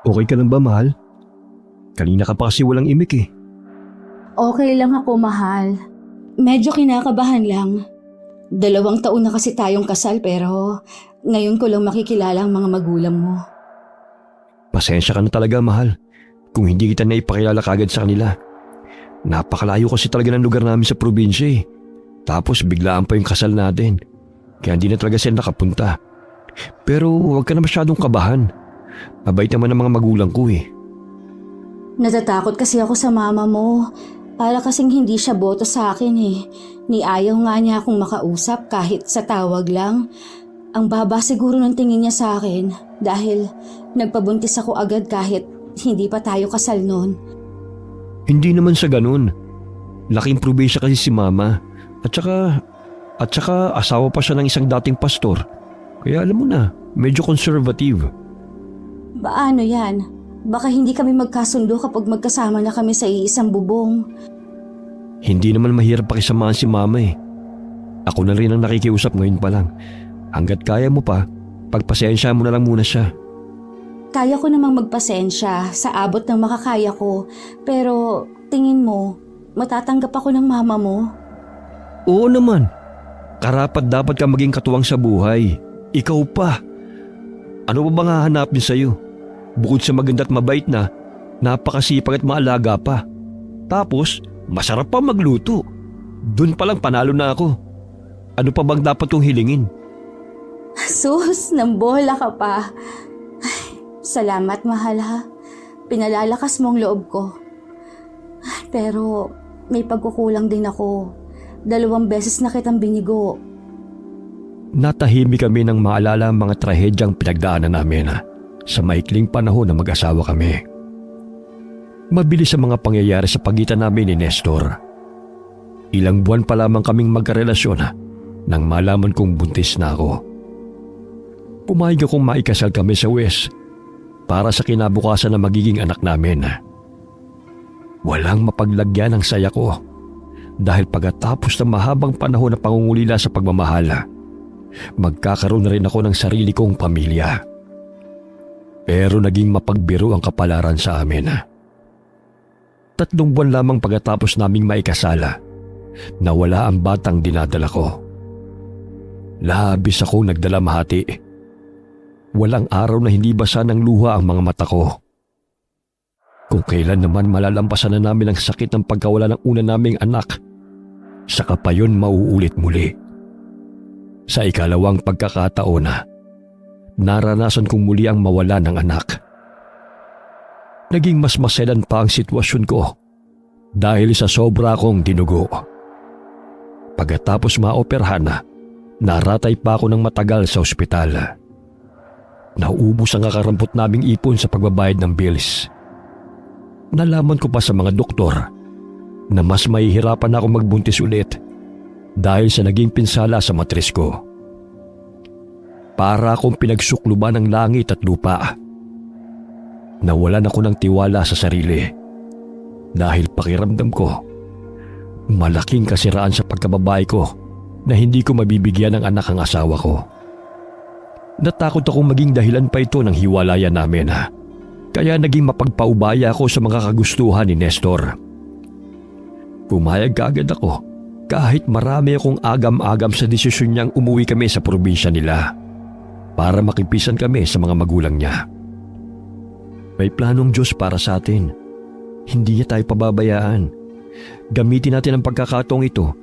Okay ka lang ba, mahal? Kanina ka pa kasi walang imik eh. Okay lang ako, mahal. Medyo kinakabahan lang. 2 taon na kasi tayong kasal pero ngayon ko lang makikilala ang mga magulang mo. Pasensya ka na talaga, mahal. Kung hindi kita naipakilala kagad sa kanila. Napakalayo kasi talaga ng lugar namin sa probinsya eh. Tapos biglaan pa yung kasal natin. Kaya hindi na talaga sila nakapunta. Pero huwag ka na masyadong kabahan. Mabait naman ang mga magulang ko eh. Natatakot kasi ako sa mama mo. Para kasing hindi siya boto sa akin eh. Ni ayaw nga niya akong makausap kahit sa tawag lang. Ang baba siguro ng tingin niya sa akin dahil nagpabuntis ako agad kahit hindi pa tayo kasal noon. Hindi naman sa ganun. Laking probinsya kasi si mama. At saka asawa pa siya ng isang dating pastor. Kaya alam mo na, medyo conservative. Paano yan? Baka hindi kami magkasundo kapag magkasama na kami sa iisang bubong. Hindi naman mahirap pakisamahan si mama eh. Ako na rin ang nakikiusap ngayon pa lang. Hanggat kaya mo pa, pagpasensya mo na lang muna siya. Kaya ko namang magpasensya sa abot ng makakaya ko. Pero tingin mo, matatanggap ako ng mama mo? Oo naman. Karapat dapat ka maging katuwang sa buhay. Ikaw pa. Ano pa bang hahanapin sa'yo? Bukod sa maganda at mabait na, napakasipag at maalaga pa. Tapos, masarap pa magluto. Doon pa lang panalo na ako. Ano pa bang dapat kong hilingin? Sus, nambola ka pa. Ay, salamat, mahal ha. Pinalalakas mo ang loob ko. Pero may pagkukulang din ako. 2 beses na kitang binigo. Natahimik kami nang maalala ang mga trahedyang pinagdaanan namin sa maikling panahon na mag-asawa kami. Mabilis ang mga pangyayari sa pagitan namin ni Nestor. Ilang buwan pa lamang kaming magkarelasyon nang malaman kong buntis na ako. Pumayag akong maikasal kami sa West para sa kinabukasan na magiging anak namin. Walang mapaglagyan ang saya ko dahil pagkatapos ng mahabang panahon na pangungulila sa pagmamahal, magkakaroon na rin ako ng sarili kong pamilya. Pero naging mapagbiro ang kapalaran sa amin. 3 buwan lamang pagkatapos naming maikasala, nawala ang batang dinadala ko. Labis akong nagdalamhati. Walang araw na hindi basa ng luha ang mga mata ko. Kung kailan naman malalampasan na namin ang sakit ng pagkawala ng una naming anak, saka pa yun mauulit muli. Sa ikalawang pagkakataon naranasan kong muli ang mawala ng anak. Naging mas maselan pa ang sitwasyon ko dahil sa sobra kong dinugo. Pagkatapos maoperahan, naratay pa ako ng matagal sa ospital. Nauubos ang kakarampot naming ipon sa pagbabayad ng bills. Nalaman ko pa sa mga doktor na mas mahihirapan ako magbuntis ulit dahil sa naging pinsala sa matris ko. Para akong pinagsukluban ng langit at lupa. Nawalan ako ng tiwala sa sarili dahil pakiramdam ko malaking kasiraan sa pagkababae ko na hindi ko mabibigyan ng anak ang asawa ko. Natakot akong maging dahilan pa ito ng hiwalayan namin, kaya naging mapagpaubaya ako sa mga kagustuhan ni Nestor. Pumayag kaagad ako kahit marami akong agam-agam sa desisyon niyang umuwi kami sa probinsya nila para makipisan kami sa mga magulang niya. May planong Diyos para sa atin. Hindi niya tayo pababayaan. Gamitin natin ang pagkakataong ito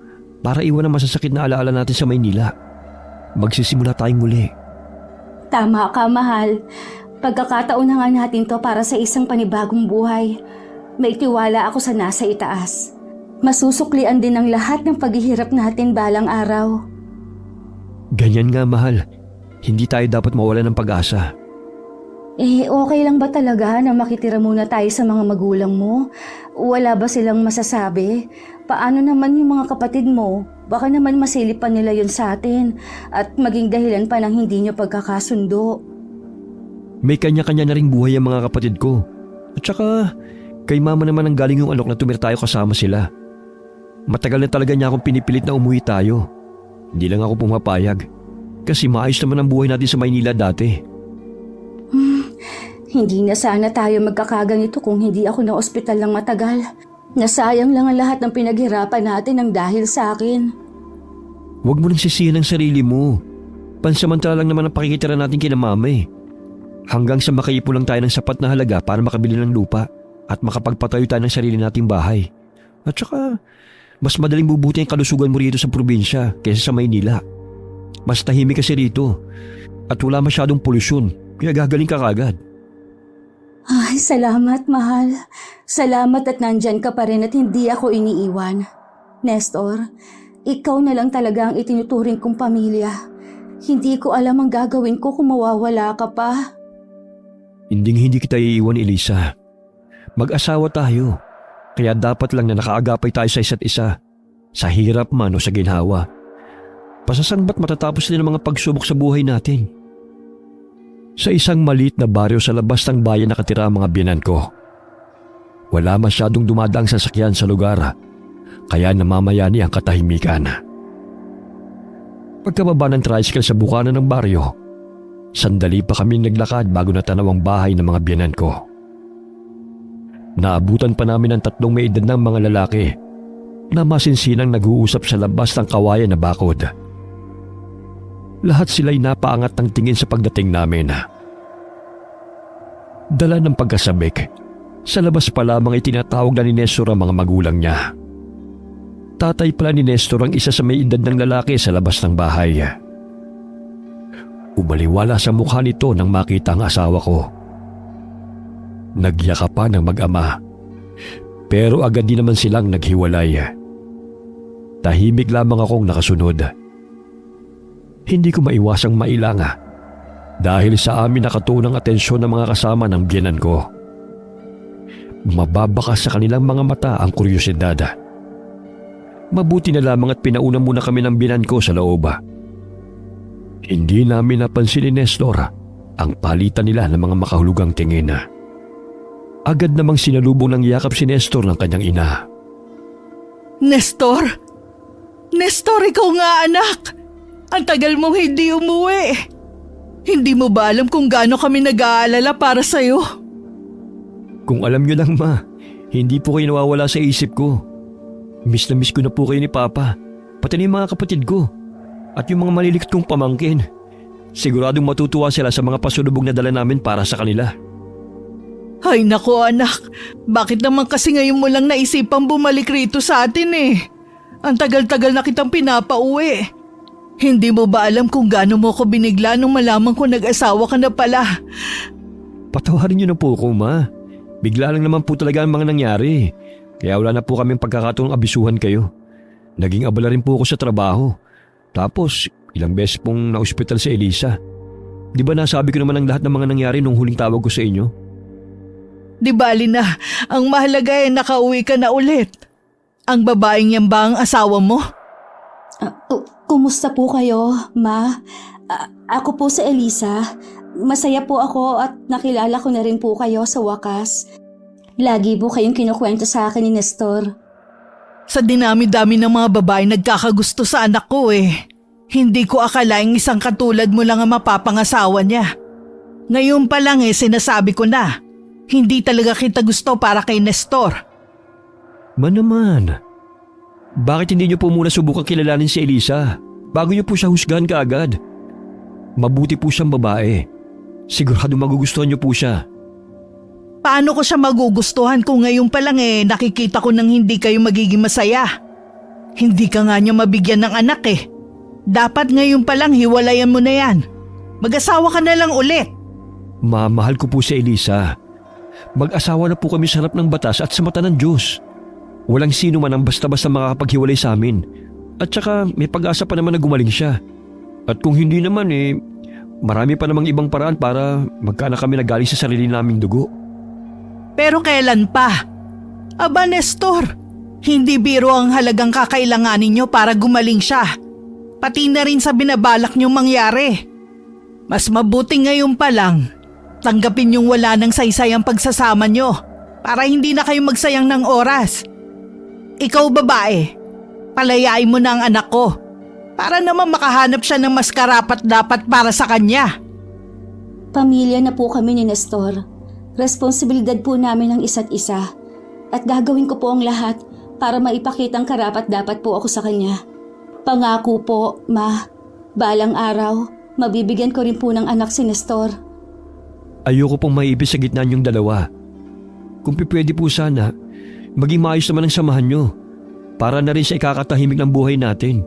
para iwan ang masasakit na alaala natin sa Maynila. Magsisimula tayong muli. Tama ka, mahal. Pagkakataon na nga natin to para sa isang panibagong buhay. May tiwala ako sa nasa itaas. Masusuklian din ang lahat ng paghihirap natin balang araw. Ganyan nga, mahal. Hindi tayo dapat mawalan ng pag-asa. Okay lang ba talaga na makitira muna tayo sa mga magulang mo? Wala ba silang masasabi? Paano naman yung mga kapatid mo? Baka naman masilip pa nila yun sa atin at maging dahilan pa ng hindi nyo pagkakasundo. May kanya-kanya na ring buhay ang mga kapatid ko. At saka, kay mama naman ang galing yung alok na tumira tayo kasama sila. Matagal na talaga niya akong pinipilit na umuwi tayo. Hindi lang ako pumapayag. Kasi maayos naman ang buhay natin sa Maynila dati. Hindi na sana tayo magkakaganito kung hindi ako na ospital ng matagal. Nasayang lang ang lahat ng pinaghirapan natin ng dahil sa akin. Huwag mo nang sisihin ang sarili mo. Pansamantala lang naman ang pakikitira natin kina mama eh. Hanggang sa makaipon lang tayo ng sapat na halaga para makabili ng lupa at makapagpatayo tayo ng sarili nating bahay. At saka, mas madaling bubuti ang kalusugan mo rito sa probinsya kaysa sa Maynila. Mas tahimik kasi rito at wala masyadong polusyon kaya gagaling ka kagad. Ay, salamat, mahal. Salamat at nandyan ka pa rin at hindi ako iniiwan. Nestor, ikaw na lang talaga ang itinuturing kong pamilya. Hindi ko alam ang gagawin ko kung mawawala ka pa. Hindi kita iiwan, Elisa. Mag-asawa tayo. Kaya dapat lang na nakaagapay tayo sa isa't isa. Sa hirap man o sa ginhawa. Pasasan ba't matatapos din ang mga pagsubok sa buhay natin? Sa isang maliit na baryo sa labas ng bayan nakatira ang mga biyenan ko. Wala masyadong dumadaang sasakyan sa lugar, kaya namamayani ang katahimikan. Pagkababa ng tricycle sa bukana ng baryo, sandali pa kami naglakad bago natanaw ang bahay ng mga biyenan ko. Naabutan pa namin ang 3 may edad ng mga lalaki na masinsinang nag-uusap sa labas ng kawayan na bakod. Lahat sila'y napaangat ng tingin sa pagdating namin. Dala ng pagkasabik, sa labas pa lamang itinatawag na ni Nestor ang mga magulang niya. Tatay pala ni Nestor ang isa sa may edad ng lalaki sa labas ng bahay. Umaliwala sa mukha nito nang makita ang asawa ko. Nagyakapan ng mag-ama, pero agad din naman silang naghiwalay. Tahimik lamang akong nakasunod. Hindi ko maiwasang mailanga dahil sa amin nakatuon ang atensyon ng mga kasama ng biyenan ko. Mababakas sa kanilang mga mata ang kuryosidad. Mabuti na lamang at pinauna muna kami ng biyenan ko sa loob. Hindi namin napansin ni Nestor ang palitan nila ng mga makahulugang tingin. Agad namang sinalubong ng yakap si Nestor ng kanyang ina. Nestor? Nestor, ikaw nga anak! Ang tagal mong hindi umuwi. Hindi mo ba alam kung gaano kami nag-aalala para sa'yo? Kung alam nyo lang ma, hindi po kayo nawawala sa isip ko. Miss na miss ko na po kayo ni Papa, pati na yung mga kapatid ko, at yung mga malilikot kong pamangkin. Siguradong matutuwa sila sa mga pasulubog na dala namin para sa kanila. Ay nako anak, bakit naman kasi ngayon mo lang naisipang bumalik rito sa atin eh? Ang tagal-tagal na kitang pinapauwi. Hindi mo ba alam kung gaano mo ko binigla nung malaman ko nag-asawa ka na pala? Patawarin niyo na po ako ma. Bigla lang naman po talaga ang mga nangyari. Kaya wala na po kaming pagkakataong abisuhan kayo. Naging abala rin po ako sa trabaho. Tapos ilang beses pong na-ospital si Elisa. Di ba nasabi ko naman ang lahat ng mga nangyari nung huling tawag ko sa inyo? Di bali na, ang mahalaga ay nakauwi ka na ulit. Ang babaeng yan ba ang asawa mo? Kumusta po kayo, Ma? Ako po si Elisa. Masaya po ako at nakilala ko na rin po kayo sa wakas. Lagi po kayong kinukwento sa akin ni Nestor. Sa dinami-dami ng mga babae nagkakagusto sa anak ko eh. Hindi ko akalaing isang katulad mo lang ang mapapangasawa niya. Ngayon pa lang sinasabi ko na. Hindi talaga kita gusto para kay Nestor. Naman. Bakit hindi niyo po muna subukang kilalanin si Elisa bago niyo po siya husgahan kaagad? Mabuti po siyang babae. Sigurado magugustuhan niyo po siya. Paano ko siya magugustuhan kung ngayon pa lang nakikita ko nang hindi kayo magiging masaya? Hindi ka nga niya mabigyan ng anak eh. Dapat ngayon pa lang hiwalayan mo na yan. Mag-asawa ka na lang ulit. Mahal ko po si Elisa. Mag-asawa na po kami sa harap ng batas at sa mata ng Diyos. Walang sino man ang basta-basta makakapaghiwalay sa amin. At saka may pag-asa pa naman na gumaling siya. At kung hindi naman marami pa namang ibang paraan para magkaanak kami na galing sa sarili naming dugo. Pero kailan pa? Aba Nestor, hindi biro ang halagang kakailanganin nyo para gumaling siya. Pati na rin sa binabalak nyong mangyari. Mas mabuti ngayon pa lang, tanggapin yung wala ng saysay ang pagsasama nyo para hindi na kayo magsayang ng oras. Ikaw babae, palayain mo na ang anak ko para naman makahanap siya ng mas karapat-dapat para sa kanya. Pamilya na po kami ni Nestor. Responsibilidad po namin ang isa't isa. At gagawin ko po ang lahat para maipakitang karapat-dapat po ako sa kanya. Pangako po, Ma. Balang araw, mabibigyan ko rin po ng anak si Nestor. Ayoko pong maibig sa gitna niyong dalawa. Kung pwede po sana, maging maayos naman ang samahan niyo. Para na rin sa ikakatahimik ng buhay natin.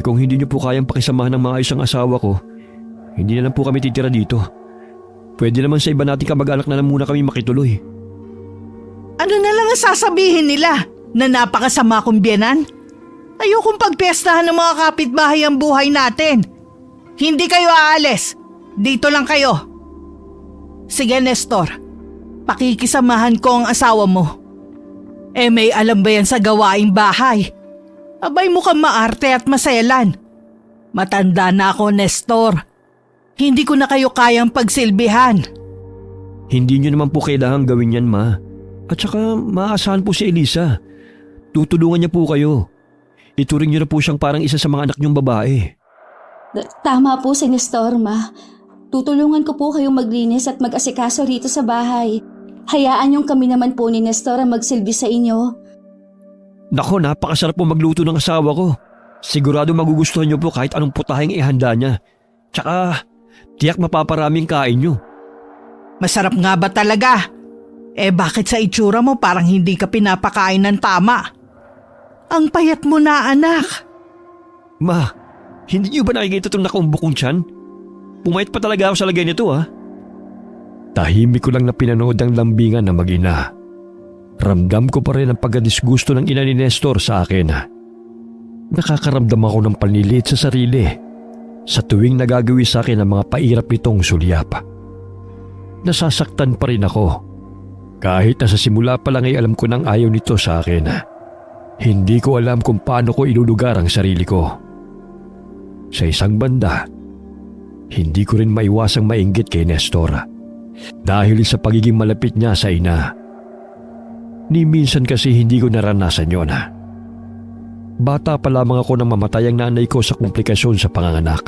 Kung hindi niyo po kayang pakisamahan ng maayos ang asawa ko, hindi na lang po kami titira dito. Pwede naman sa iba nating kamag-anak na lang muna kami makituloy. Ano na lang ang sasabihin nila? Na napakasama kong biyenan? Ayokong pagpiestahan ng mga kapitbahay ang buhay natin. Hindi kayo aalis. Dito lang kayo. Sige, Nestor. Pakikisamahan ko ang asawa mo. May alam ba yan sa gawaing bahay? Abay mukhang maarte at maselan. Matanda na ako, Nestor. Hindi ko na kayo kayang pagsilbihan. Hindi niyo naman po kailangang gawin yan, Ma. At saka maaasahan po si Elisa. Tutulungan niya po kayo. Ituring niyo na po siyang parang isa sa mga anak niyong babae. Tama po si Nestor, Ma. Tutulungan ko po kayong maglinis at mag-asikaso rito sa bahay. Hayaan yung kami naman po ni Nestor ang magsilbi sa inyo. Nako, napakasarap po magluto ng asawa ko. Sigurado magugustuhan niyo po kahit anong putaheng ihanda niya. Tsaka, tiyak mapaparaming kain niyo. Masarap nga ba talaga? Bakit sa itsura mo parang hindi ka pinapakain ng tama? Ang payat mo na, anak. Ma, hindi niyo ba nakikita itong nakaumbok kong tiyan? Pumayat pa talaga ako sa lagay nito, ha? Tahimik ko lang na pinanood ang lambingan ng mag-ina. Ramdam ko pa rin ang pagkadisgusto ng ina ni Nestor sa akin. Nakakaramdam ako ng panlilit sa sarili sa tuwing nagagawi sa akin ang mga pairap nitong sulyap. Nasasaktan pa rin ako. Kahit na sa simula pa lang ay alam ko nang ayaw nito sa akin. Hindi ko alam kung paano ko ilulugar ang sarili ko. Sa isang banda, hindi ko rin maiwasang mainggit kay Nestor dahil sa pagiging malapit niya sa ina. Ni minsan kasi hindi ko naranasan yon. Bata pa lamang ako nang mamatay ang nanay ko sa komplikasyon sa panganganak.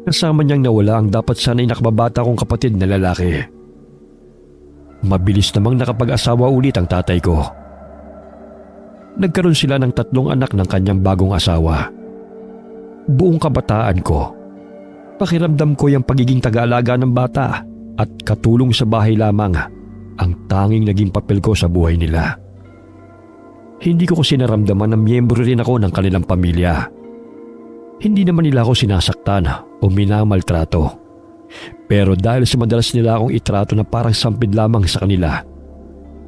Kasama niyang nawala ang dapat sana'y nakababata kong kapatid na lalaki. Mabilis namang nakapag-asawa ulit ang tatay ko. Nagkaroon sila ng 3 anak ng kanyang bagong asawa. Buong kabataan ko, pakiramdam ko yung pagiging taga-alaga ng bata at katulong sa bahay lamang ang tanging naging papel ko sa buhay nila. Hindi ko kasi naramdaman na miyembro rin ako ng kanilang pamilya. Hindi naman nila ako sinasaktan o minamaltrato. Pero dahil sa madalas nila akong itrato na parang sampid lamang sa kanila,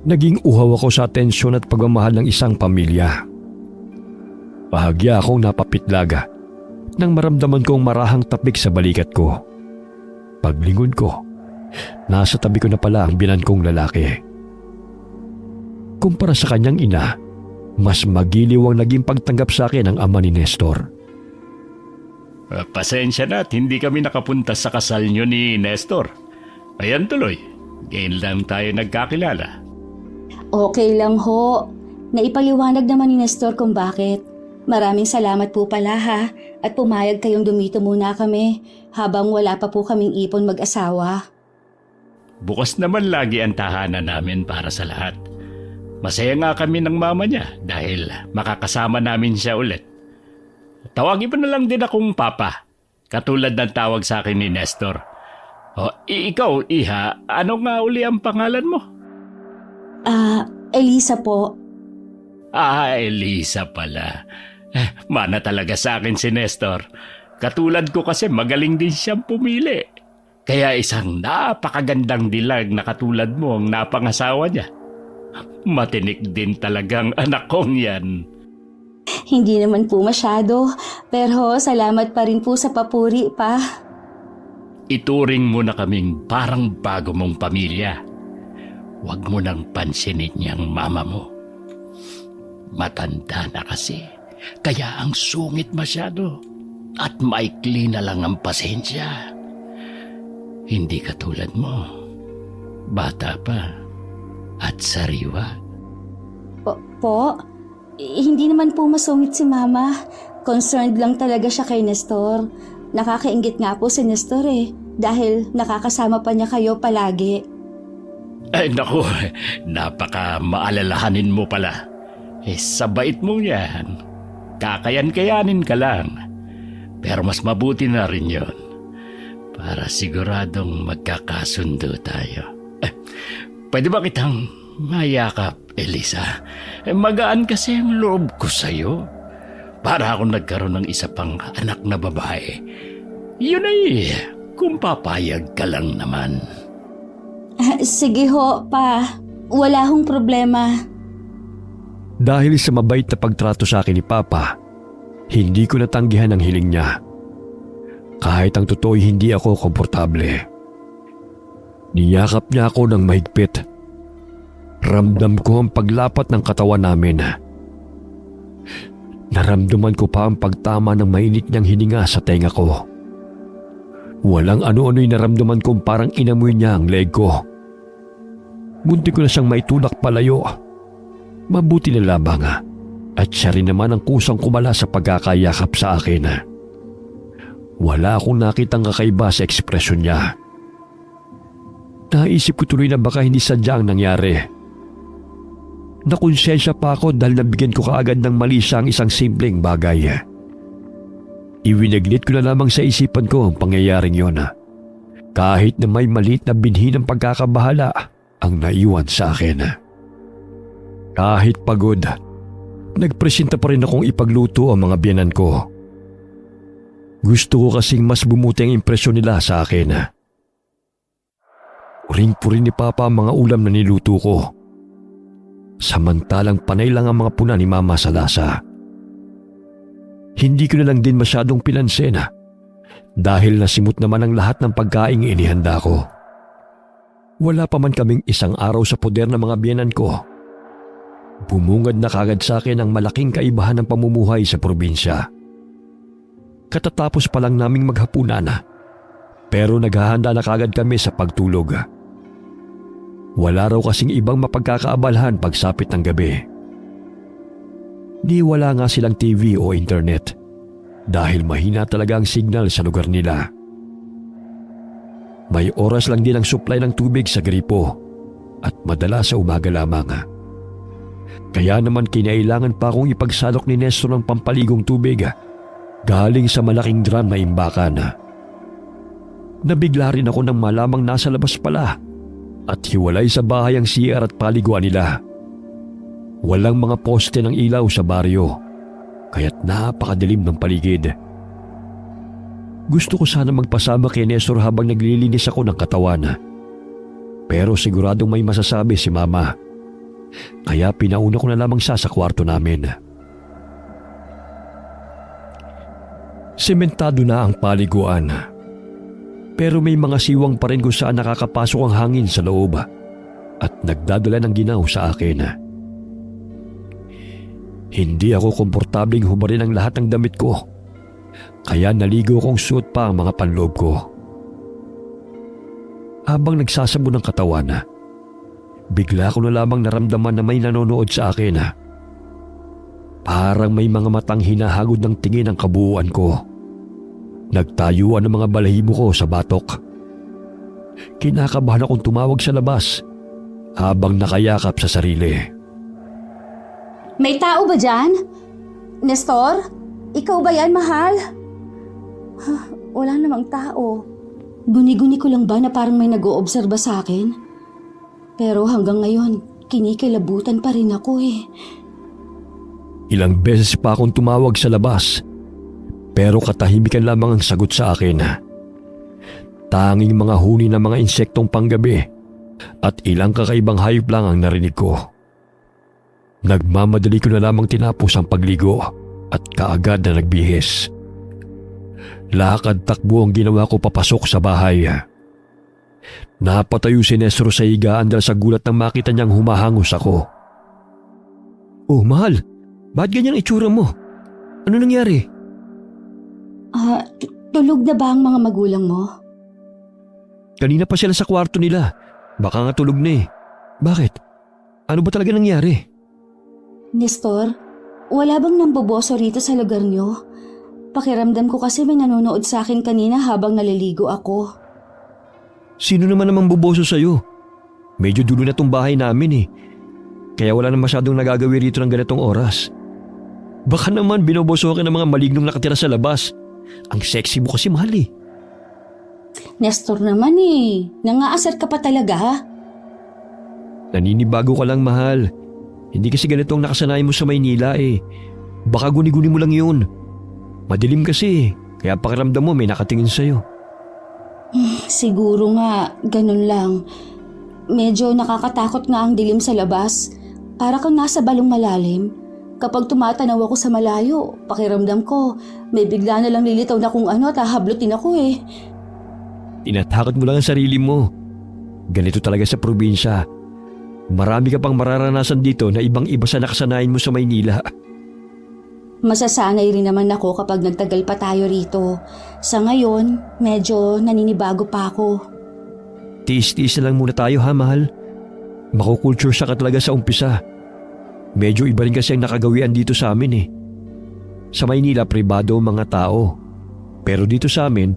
naging uhaw ako sa atensyon at pagmamahal ng isang pamilya. Bahagya akong napapitlaga nang maramdaman kong marahang tapik sa balikat ko. Paglingon ko, nasa tabi ko na pala ang binan kong lalaki. Kumpara sa kanyang ina, mas magiliw ang naging pagtanggap sa akin ng ama ni Nestor. Pasensya na at hindi kami nakapunta sa kasal nyo ni Nestor. Ayan tuloy, ngayon lang tayo nagkakilala. Okay lang ho. Naipaliwanag naman ni Nestor kung bakit. Maraming salamat po pala ha at pumayag kayong dumito muna kami habang wala pa po kaming ipon mag-asawa. Bukas naman lagi ang tahanan namin para sa lahat. Masaya nga kami ng mama niya dahil makakasama namin siya ulit. Tawagin mo na lang din akong Papa, katulad ng tawag sa akin ni Nestor. Ikaw, Iha, ano nga uli ang pangalan mo? Elisa po. Elisa pala. Mana talaga sa akin si Nestor. Katulad ko kasi magaling din siyang pumili. Kaya isang napakagandang dilag na katulad mo ang napangasawa niya. Matinik din talagang anak kong yan. Hindi naman po masyado, pero salamat pa rin po sa papuri pa. Ituring mo na kaming parang bago mong pamilya. Huwag mo nang pansinin niyang mama mo. Matanda na kasi, kaya ang sungit masyado at maikli na lang ang pasensya. Hindi katulad mo, bata pa at sariwa. Po? Hindi naman po masungit si Mama. Concerned lang talaga siya kay Nestor. Nakakainggit nga po si Nestor dahil nakakasama pa niya kayo palagi. Ay naku, napaka maalalahanin mo pala. Sa bait mo yan, kakayan-kayanin ka lang. Pero mas mabuti na rin yon para siguradong magkakasundo tayo. Pwede ba kitang mayakap, Elisa? Magaan kasi ang loob ko sa'yo. Para akong nagkaroon ng isa pang anak na babae. Yun ay, kung papayag ka lang naman. Sige ho, pa. Wala hong problema. Dahil sa mabait na pagtrato sa akin ni Papa, hindi ko natanggihan ang hiling niya. Kahit ang totoo'y hindi ako komportable. Niyakap niya ako ng mahigpit. Ramdam ko ang paglapat ng katawan namin. Naramdaman ko pa ang pagtama ng mainit niyang hininga sa tenga ko. Walang ano-ano'y naramdaman kong parang inamoy niya ang leg ko. Munti ko na siyang maitulak palayo. Mabuti na lamang at siya rin naman ang kusang kumala sa pagkakayakap sa akin. Wala akong nakitang kakaiba sa ekspresyon niya. Naisip ko tuloy na baka hindi sadya ang nangyari. Nakonsensya pa ako dahil nabigyan ko kaagad ng mali siya ang isang simpleng bagay. Iwinaglit ko na lamang sa isipan ko ang pangyayaring yon. Kahit na may maliit na binhi ng pagkakabahala ang naiwan sa akin. Kahit pagod, nagpresenta pa rin akong ipagluto ang mga biyanan ko. Gusto ko kasing mas bumuti ang impresyon nila sa akin. Uring-puri ni Papa ang mga ulam na niluto ko. Samantalang panay lang ang mga puna ni Mama sa lasa. Hindi ko na lang din masyadong pinansin dahil nasimot naman ang lahat ng pagkaing inihanda ko. Wala pa man kaming isang araw sa poder ng mga biyanan ko. Bumungad na kagad sa akin ang malaking kaibahan ng pamumuhay sa probinsya. Katatapos pa lang naming maghapunan, pero naghahanda na kagad kami sa pagtulog. Wala raw kasing ibang mapagkakaabalhan pagsapit ng gabi. Di wala nga silang TV o internet dahil mahina talaga ang signal sa lugar nila. May oras lang din ang supply ng tubig sa gripo at madalas sa umaga lamang. Kaya naman kinailangan pa akong ipagsalok ni Nestor ng pampaligong tubig galing sa malaking drum na imbakan. Nabigla rin ako nang malamang nasa labas pala at hiwalay sa bahay ang CR at paliguan nila. Walang mga poste ng ilaw sa baryo, kaya't napakadilim ng paligid. Gusto ko sana magpasama kay Nestor habang naglilinis ako ng katawan. Pero siguradong may masasabi si Mama, kaya pinauna ko na lamang siya sa kwarto namin. Sementado na ang paliguan. Pero may mga siwang pa rin kung saan nakakapasok ang hangin sa loob at nagdadala ng ginaw sa akin. Hindi ako komportabling hubarin ang lahat ng damit ko, kaya naligo kong suot pa ang mga panloob ko. Habang nagsasabon ng katawan, bigla ko na lamang naramdaman na may nanonood sa akin. Parang may mga matang hinahagod ng tingin ang kabuuan ko. Nagtayuan ang mga balahibo ko sa batok. Kinakabahan akong tumawag sa labas habang nakayakap sa sarili. May tao ba dyan? Nestor? Ikaw ba yan, mahal? Wala namang tao. Guni-guni ko lang ba na parang may nag-oobserba sa akin? Pero hanggang ngayon, kinikilabutan pa rin ako eh. Ilang beses pa akong tumawag sa labas, pero katahimikan lamang ang sagot sa akin. Tanging mga huni ng mga insektong panggabi at ilang kakaibang hayop lang ang narinig ko. Nagmamadali ko na lamang tinapos ang pagligo at kaagad na nagbihis. Lakad takbo ang ginawa ko papasok sa bahay. Napatayo si Nestor sa higaan dahil sa gulat nang makita niyang humahangos ako. Oh, mahal, ba't ganyan itsura mo? Ano nangyari? Tulog na ba ang mga magulang mo? Kanina pa sila sa kwarto nila. Baka nga tulog na eh. Bakit? Ano ba talaga nangyari? Nestor, wala bang namboboso rito sa lugar niyo? Pakiramdam ko kasi may nanonood sa akin kanina habang naliligo ako. Sino naman namang buboso sa'yo? Medyo dulo na tong bahay namin eh. Kaya wala na masyadong nagagawi rito ng ganitong oras. Baka naman binoboso ka ng mga malignong nakatira sa labas. Ang sexy mo kasi, mahal eh. Nestor naman eh. Nangaasar ka pa talaga ha? Naninibago ka lang, mahal. Hindi kasi ganito ang nakasanayan mo sa Maynila eh. Baka guni-guni mo lang yun. Madilim kasi eh. Kaya pakiramdam mo may nakatingin sa'yo. Siguro nga, ganun lang. Medyo nakakatakot nga ang dilim sa labas. Para kang nasa balong malalim. Kapag tumatanaw ako sa malayo, pakiramdam ko, may bigla na lang lilitaw na kung ano at hahablutin ako eh. Tinatakot mo lang ang sarili mo. Ganito talaga sa probinsya. Marami ka pang mararanasan dito na ibang-iba sa nakasanayan mo sa Maynila. Masasanay rin naman ako kapag nagtagal pa tayo rito. Sa ngayon, medyo naninibago pa ako. Tiis-tiis na lang muna tayo ha, mahal. Makukulture siya ka talaga sa umpisa. Medyo iba rin kasi ang nakagawian dito sa amin eh. Sa Maynila, pribado ang mga tao. Pero dito sa amin,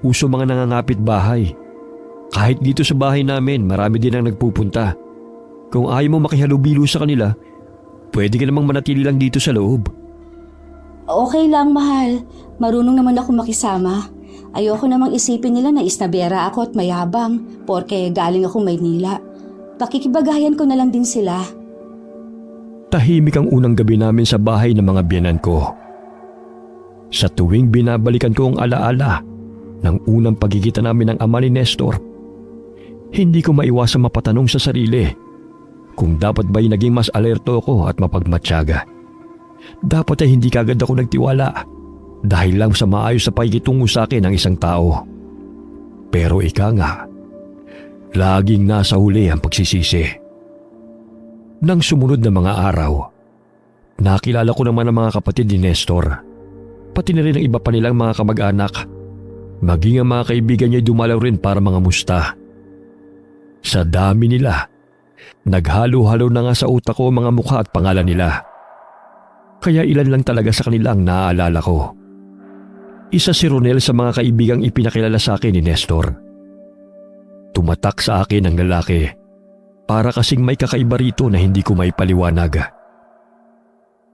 uso mga nangangapit bahay. Kahit dito sa bahay namin, marami din ang nagpupunta. Kung ayaw mo makihalubilo sa kanila, pwede ka namang manatili lang dito sa loob. Okay lang, mahal. Marunong naman ako makisama. Ayoko namang isipin nila na isnabera ako at mayabang porke galing akong Maynila. Pakikibagayan ko na lang din sila. Tahimik ang unang gabi namin sa bahay ng mga biyenan ko. Sa tuwing binabalikan ko ang alaala ng unang pagkikita namin ng ama ni Nestor, hindi ko maiwasang mapatanong sa sarili kung dapat ba'y naging mas alerto ako at mapagmatyaga. Dapat ay hindi kagad ako nagtiwala dahil lang sa maayos sa pakikitungo sa akin ng isang tao. Pero ika nga, laging nasa huli ang pagsisisi. Nang sumunod na mga araw, nakilala ko naman ang mga kapatid ni Nestor, pati na rin ang iba pa nilang mga kamag-anak. Maging ang mga kaibigan niya dumalaw rin para mga musta. Sa dami nila, naghalo-halo na nga sa utak ko mga mukha at pangalan nila. Kaya ilan lang talaga sa kanila ang naaalala ko. Isa si Ronel sa mga kaibigang ipinakilala sa akin ni Nestor. Tumatak sa akin ang lalaki. Para kasing may kakaiba rito na hindi ko may paliwanag.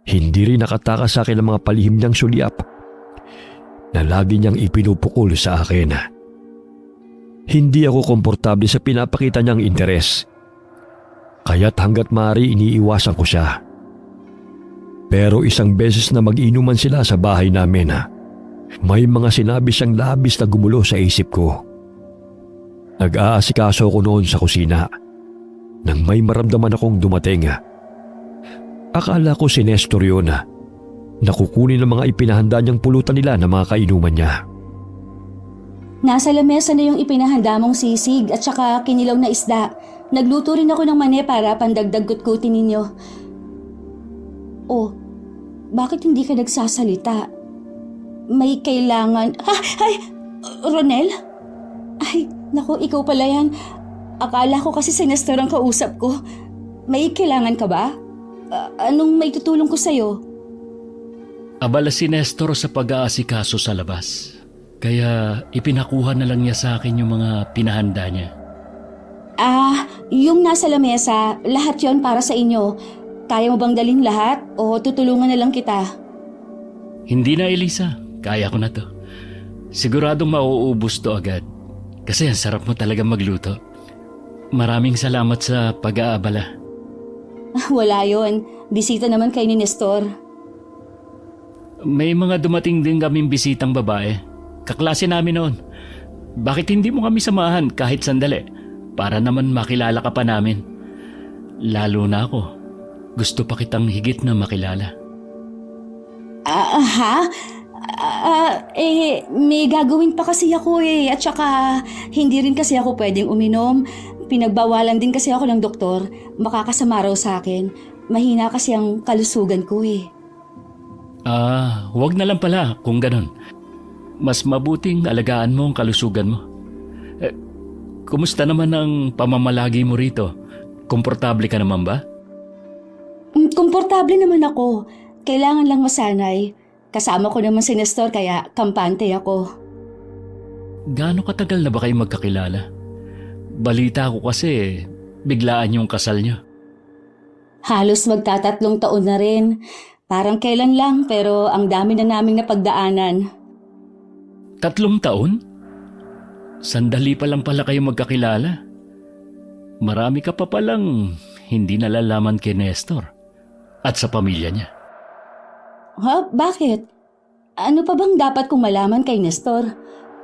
Hindi rin nakatakas sa akin ang mga palihim niyang sulyap na lagi niyang ipinupukol sa akin. Hindi ako komportable sa pinapakita niyang interes. Kaya't hanggat maaari iniiwasan ko siya. Pero isang beses na mag-inuman sila sa bahay namin, may mga sinabi siyang labis na gumulo sa isip ko. Nag-aasikaso ko noon sa kusina nang may maramdaman akong dumating. Akala ko si Nestor yun na kukunin ng mga ipinahanda niyang pulutan nila ng mga kainuman niya. Nasa lamesa na yung ipinahanda mong sisig at saka kinilaw na isda. Nagluto rin ako ng mani para pandagdag kutkutin ninyo. Oh, bakit hindi ka nagsasalita? May kailangan... Ay! Ronel? Ay, naku, ikaw pala yan. Akala ko kasi si Nestor ang kausap ko. May kailangan ka ba? Anong may tutulong ko sa'yo? Abala si Nestor sa pag-aasikaso sa labas. Kaya ipinakuha na lang niya sa akin yung mga pinahanda niya. Yung nasa lamesa, lahat yon para sa inyo. Kaya mo bang dalhin lahat o tutulungan na lang kita? Hindi na, Elisa. Kaya ko na to. Siguradong mauubos to agad. Kasi ang sarap mo talaga magluto. Maraming salamat sa pag-aabala. Wala yon. Bisita naman kay ni Nestor. May mga dumating din kaming bisitang babae. Kaklase namin noon. Bakit hindi mo kami samahan kahit sandali? Para naman makilala ka pa namin. Lalo na ako. Gusto pa kitang higit na makilala. May gagawin pa kasi ako eh. At saka, hindi rin kasi ako pwedeng uminom. Pinagbawalan din kasi ako ng doktor. Makakasama raw sa akin. Mahina kasi ang kalusugan ko eh. Huwag na lang pala kung ganun. Mas mabuting alagaan mo ang kalusugan mo. Kumusta naman ang pamamalagi mo rito? Komportable ka naman ba? Komportable naman ako. Kailangan lang masanay. Kasama ko naman si Nestor kaya kampante ako. Gaano katagal na ba kayo magkakilala? Balita ko kasi biglaan yung kasal niyo? Halos magtatatlong taon na rin. Parang kailan lang pero ang dami na naming napagdaanan. 3 taon? Sandali pa lang pala kayo magkakilala. Marami ka pa palang hindi nalalaman kay Nestor at sa pamilya niya. Ha? Bakit? Ano pa bang dapat kong malaman kay Nestor?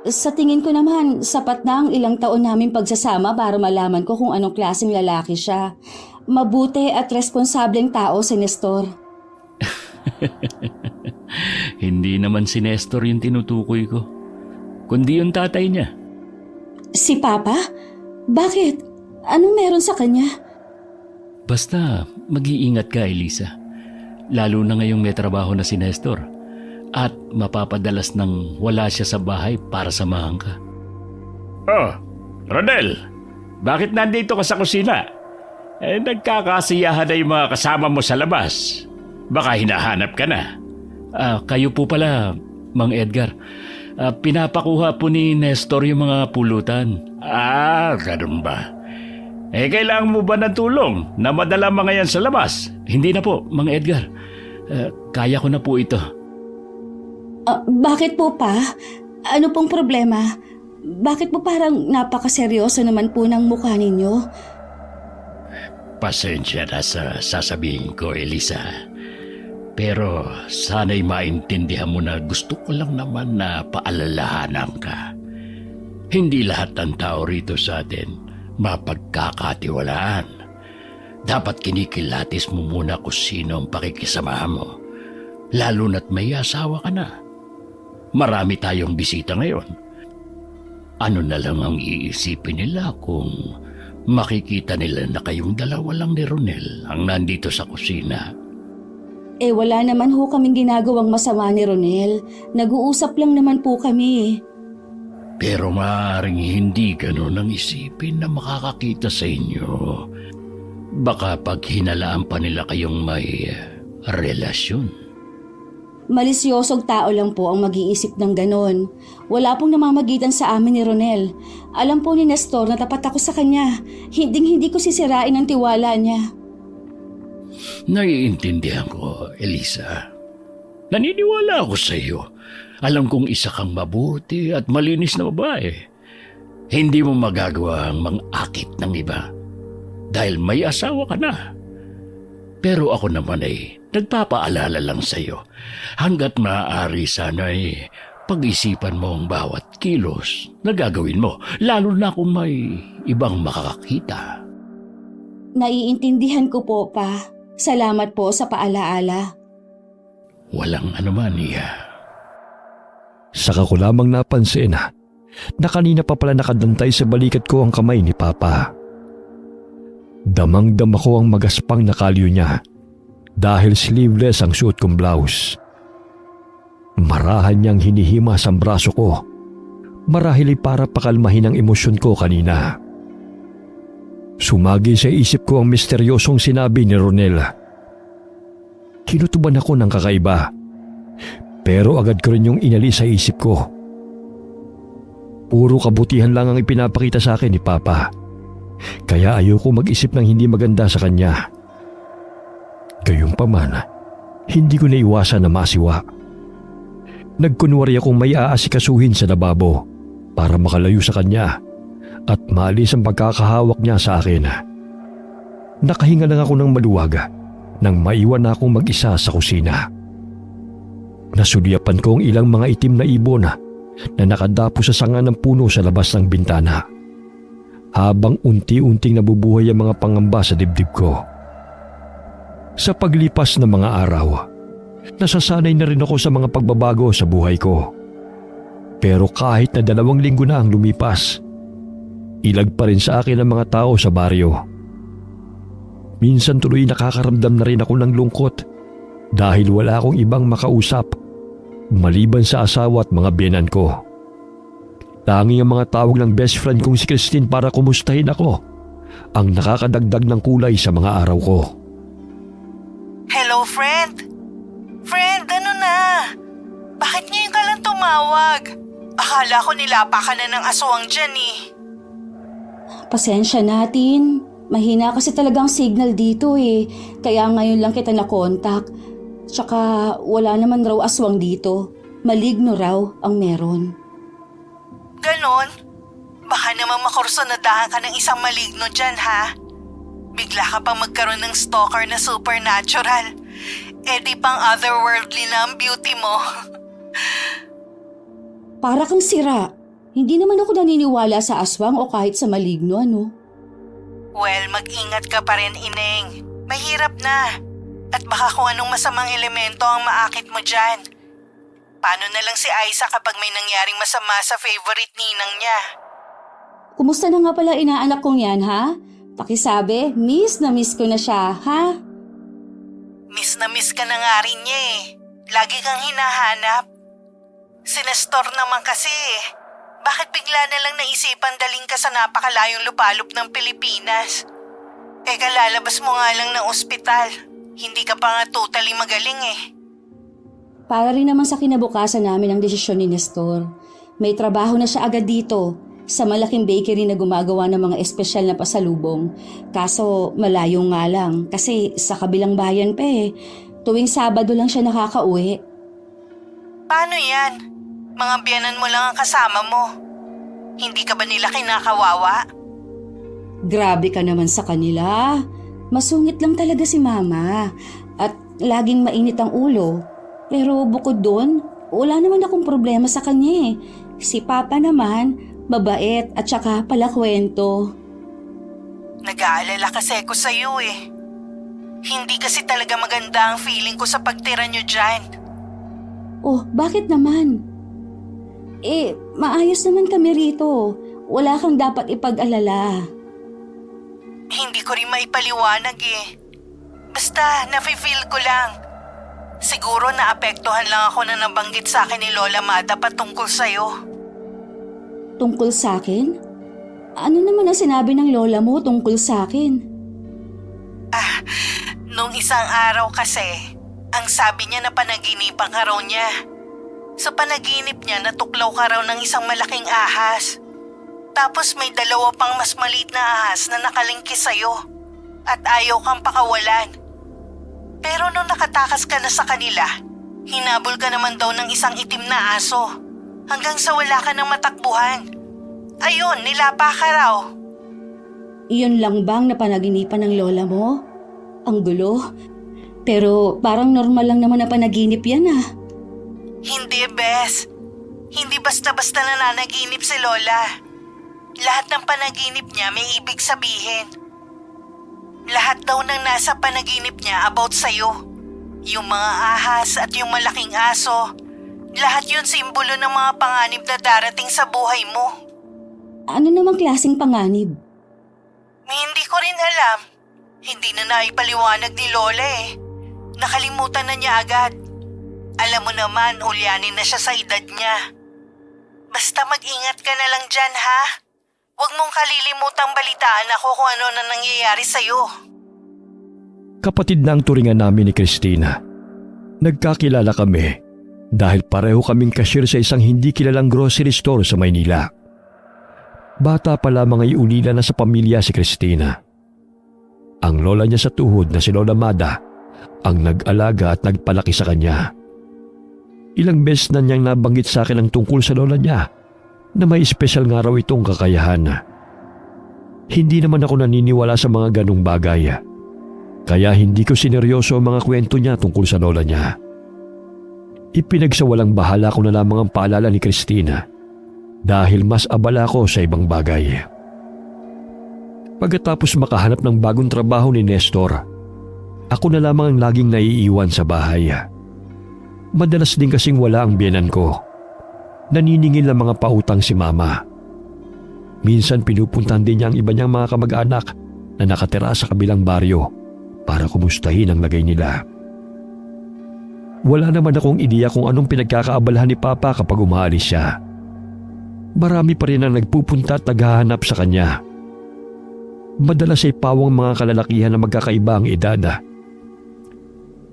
Sa tingin ko naman, sapat na ang ilang taon namin pagsasama para malaman ko kung anong klaseng lalaki siya. Mabuti at responsableng tao si Nestor. Hindi naman si Nestor yung tinutukoy ko, kundi yung tatay niya. Si Papa? Bakit? Anong meron sa kanya? Basta mag-iingat ka, Elisa. Lalo na ngayong may trabaho na si Nestor at mapapadalas nang wala siya sa bahay para samahan ka. Oh, Rodel, bakit nandito ka sa kusina? Nagkakasiyahan na yung mga kasama mo sa labas. Baka hinahanap ka na. Kayo po pala, Mang Edgar. Pinapakuha po ni Nestor yung mga pulutan. Ganun ba? Kailangan mo ba ng tulong na madala mga yan sa labas? Hindi na po, Mang Edgar. Kaya ko na po ito. Bakit po pa? Ano pong problema? Bakit po parang napakaseryoso naman po ng mukha ninyo? Pasensya na sa sasabihin ko, Elisa. Pero sana'y maintindihan mo na gusto ko lang naman na paalalahanan ka. Hindi lahat ng tao rito sa atin mapagkakatiwalaan. Dapat kinikilatis mo muna kung sino ang pakikisamahan mo. Lalo na't may asawa ka na. Marami tayong bisita ngayon. Ano na lang ang iisipin nila kung makikita nila na kayong dalawa lang ni Ronel ang nandito sa kusina? Wala naman ho kaming ginagawang masama ni Ronel. Nag-uusap lang naman po kami. Pero maaaring hindi ganun ang isipin na makakakita sa inyo. Baka pag hinalaan pa nila kayong may relasyon. Malisyosong tao lang po ang mag-iisip ng ganon. Wala pong namamagitan sa amin ni Ronel. Alam po ni Nestor na tapat ako sa kanya. Hindi ko sisirain ang tiwala niya. Naiintindihan ko, Elisa. Naniniwala ako sa iyo. Alam kong isa kang mabuti at malinis na babae. Hindi mo magagawa ang mang-akit ng iba dahil may asawa ka na. Pero ako naman ay nagpapaalala lang sa iyo. Hanggat maaari sana'y pag-isipan mo ang bawat kilos na gagawin mo, lalo na kung may ibang makakakita. Naiintindihan ko po, Pa. Salamat po sa paalaala. Walang anuman, Iya. Saka ko lamang napansin na kanina pa pala nakadantay sa balikat ko ang kamay ni Papa. Damang-dama ko ang magaspang na kalyo niya dahil sleeveless ang suot kong blouse. Marahan niyang hinihimas ang braso ko. Marahil ay para pakalmahin ang emosyon ko kanina. Sumagi sa isip ko ang misteryosong sinabi ni Ronel. Kinutuban ako ng kakaiba, pero agad ko rin yung inalis sa isip ko. Puro kabutihan lang ang ipinapakita sa akin ni Papa, kaya ayoko mag-isip ng hindi maganda sa kanya. Gayunpaman, hindi ko naiwasan na masiwa. Nagkunwari akong may aasikasuhin sa lababo para makalayo sa kanya at maalis ang pagkakahawak niya sa akin. Nakahinga lang ako ng maluwag nang maiwan na akong mag-isa sa kusina. Nasulyapan ko ang ilang mga itim na ibon na nakadapo sa sanga ng puno sa labas ng bintana, habang unti-unting nabubuhay ang mga pangamba sa dibdib ko. Sa paglipas ng mga araw, nasasanay na rin ako sa mga pagbabago sa buhay ko. Pero kahit na 2 linggo na ang lumipas, ilag pa rin sa akin ang mga tao sa baryo. Minsan tuloy nakakaramdam na rin ako ng lungkot dahil wala akong ibang makausap maliban sa asawa at mga biyenan ko. Tanging ang mga tawag ng best friend kong si Christine para kumustahin ako ang nakakadagdag ng kulay sa mga araw ko. Hello, friend? Friend, ano na? Bakit ngayon ka lang tumawag? Akala ko nilapa ka na ng aswang dyan eh. Pasensya natin. Mahina kasi talagang signal dito eh. Kaya ngayon lang kita na-contact. Tsaka wala naman raw aswang dito. Maligno raw ang meron. Ganon? Baka naman makursunadahan ka ng isang maligno dyan, ha? Bigla ka pang magkaroon ng stalker na supernatural. Eh di pang otherworldly na ang beauty mo. Para kang sira. Hindi naman ako naniniwala sa aswang o kahit sa maligno, ano? Well, mag-ingat ka pa rin, Ineng. Mahirap na. At baka kung anong masamang elemento ang maakit mo dyan. Paano na lang si Aiza kapag may nangyaring masama sa favorite ninang niya? Kumusta na nga pala inaanak kong yan, ha? Pakisabi, miss na miss ko na siya, ha? Miss na miss ka na nga rin niya eh. Lagi kang hinahanap. Si Nestor naman kasi eh. Bakit bigla na lang naisipan daling ka sa napakalayong lupalop ng Pilipinas? Lalabas mo nga lang ng ospital. Hindi ka pa nga totally magaling eh. Para rin naman sa kinabukasan namin ang desisyon ni Nestor. May trabaho na siya agad dito sa malaking bakery na gumagawa ng mga espesyal na pasalubong. Kaso malayo nga lang kasi sa kabilang bayan pa eh. Tuwing Sabado lang siya nakakauwi. Paano yan? Mga biyanan mo lang ang kasama mo. Hindi ka ba nila kinakawawa? Grabe ka naman sa kanila. Masungit lang talaga si Mama at laging mainit ang ulo. Pero bukod doon, wala naman akong problema sa kanya eh. Si Papa naman, mabait at saka palakwento. Nag-aalala kasi ako sa'yo eh. Hindi kasi talaga maganda ang feeling ko sa pagtira nyo dyan. Oh, bakit naman? Maayos naman kami rito. Wala kang dapat ipag-alala. Hindi ko rin maipaliwanag eh. Basta, nafe-feel ko lang. Siguro naapektuhan lang ako na nabanggit sa akin ni Lola Mada patungkol sa'yo. Tungkol sa akin? Ano naman ang sinabi ng lola mo tungkol sa akin? Nung isang araw kasi, ang sabi niya na panaginipan ka raw niya. Sa panaginip niya, natuklaw ka raw ng isang malaking ahas. Tapos may dalawa pang mas maliit na ahas na nakalingki sa'yo. At ayaw kang pakawalan. Pero nung nakatakas ka na sa kanila, hinabol ka naman daw ng isang itim na aso. Hanggang sa wala ka ng matakbuhan. Ayun, nilapa ka raw. Iyon lang bang napanaginipan ng lola mo? Ang gulo. Pero parang normal lang naman na panaginip yan ah. Hindi, Bes. Hindi basta-basta nananaginip si Lola. Lahat ng panaginip niya may ibig sabihin. Lahat daw ng nasa panaginip niya about sa'yo. Yung mga ahas at yung malaking aso. Lahat yun simbolo ng mga panganib na darating sa buhay mo. Ano namang klaseng panganib? Hindi ko rin alam. Hindi na naipaliwanag ni Lola eh. Nakalimutan na niya agad. Alam mo naman, ulyanin na siya sa edad niya. Basta mag-ingat ka na lang dyan, ha? Huwag mong kalilimutang balitaan ako kung ano na nangyayari sa'yo. Kapatid na ang turingan namin ni Christina. Nagkakilala kami dahil pareho kaming cashier sa isang hindi kilalang grocery store sa Maynila. Bata pa lamang ay ulila na sa pamilya si Christina. Ang lola niya sa tuhod na si Lola Mada ang nag-alaga at nagpalaki sa kanya. Ilang beses na niyang nabanggit sa akin ang tungkol sa lola niya na may espesyal nga raw itong kakayahan. Hindi naman ako naniniwala sa mga ganong bagay. Kaya hindi ko sineryoso ang mga kwento niya tungkol sa lola niya. Ipinagsawalang bahala ko na lamang ang paalala ni Christina dahil mas abala ko sa ibang bagay. Pagkatapos makahanap ng bagong trabaho ni Nestor, ako na lamang ang laging naiiwan sa bahay. Madalas din kasing wala ang biyenan ko. Naniningil ng mga pautang si Mama. Minsan pinupuntahan din niya ang iba niyang mga kamag-anak na nakatira sa kabilang baryo para kumustahin ang lagay nila. Wala naman akong ideya kung anong pinagkakaabalahan ni Papa kapag umaalis siya. Marami pa rin ang nagpupunta at naghahanap sa kanya. Madalas ay pawang mga kalalakihan na magkakaiba ang edad.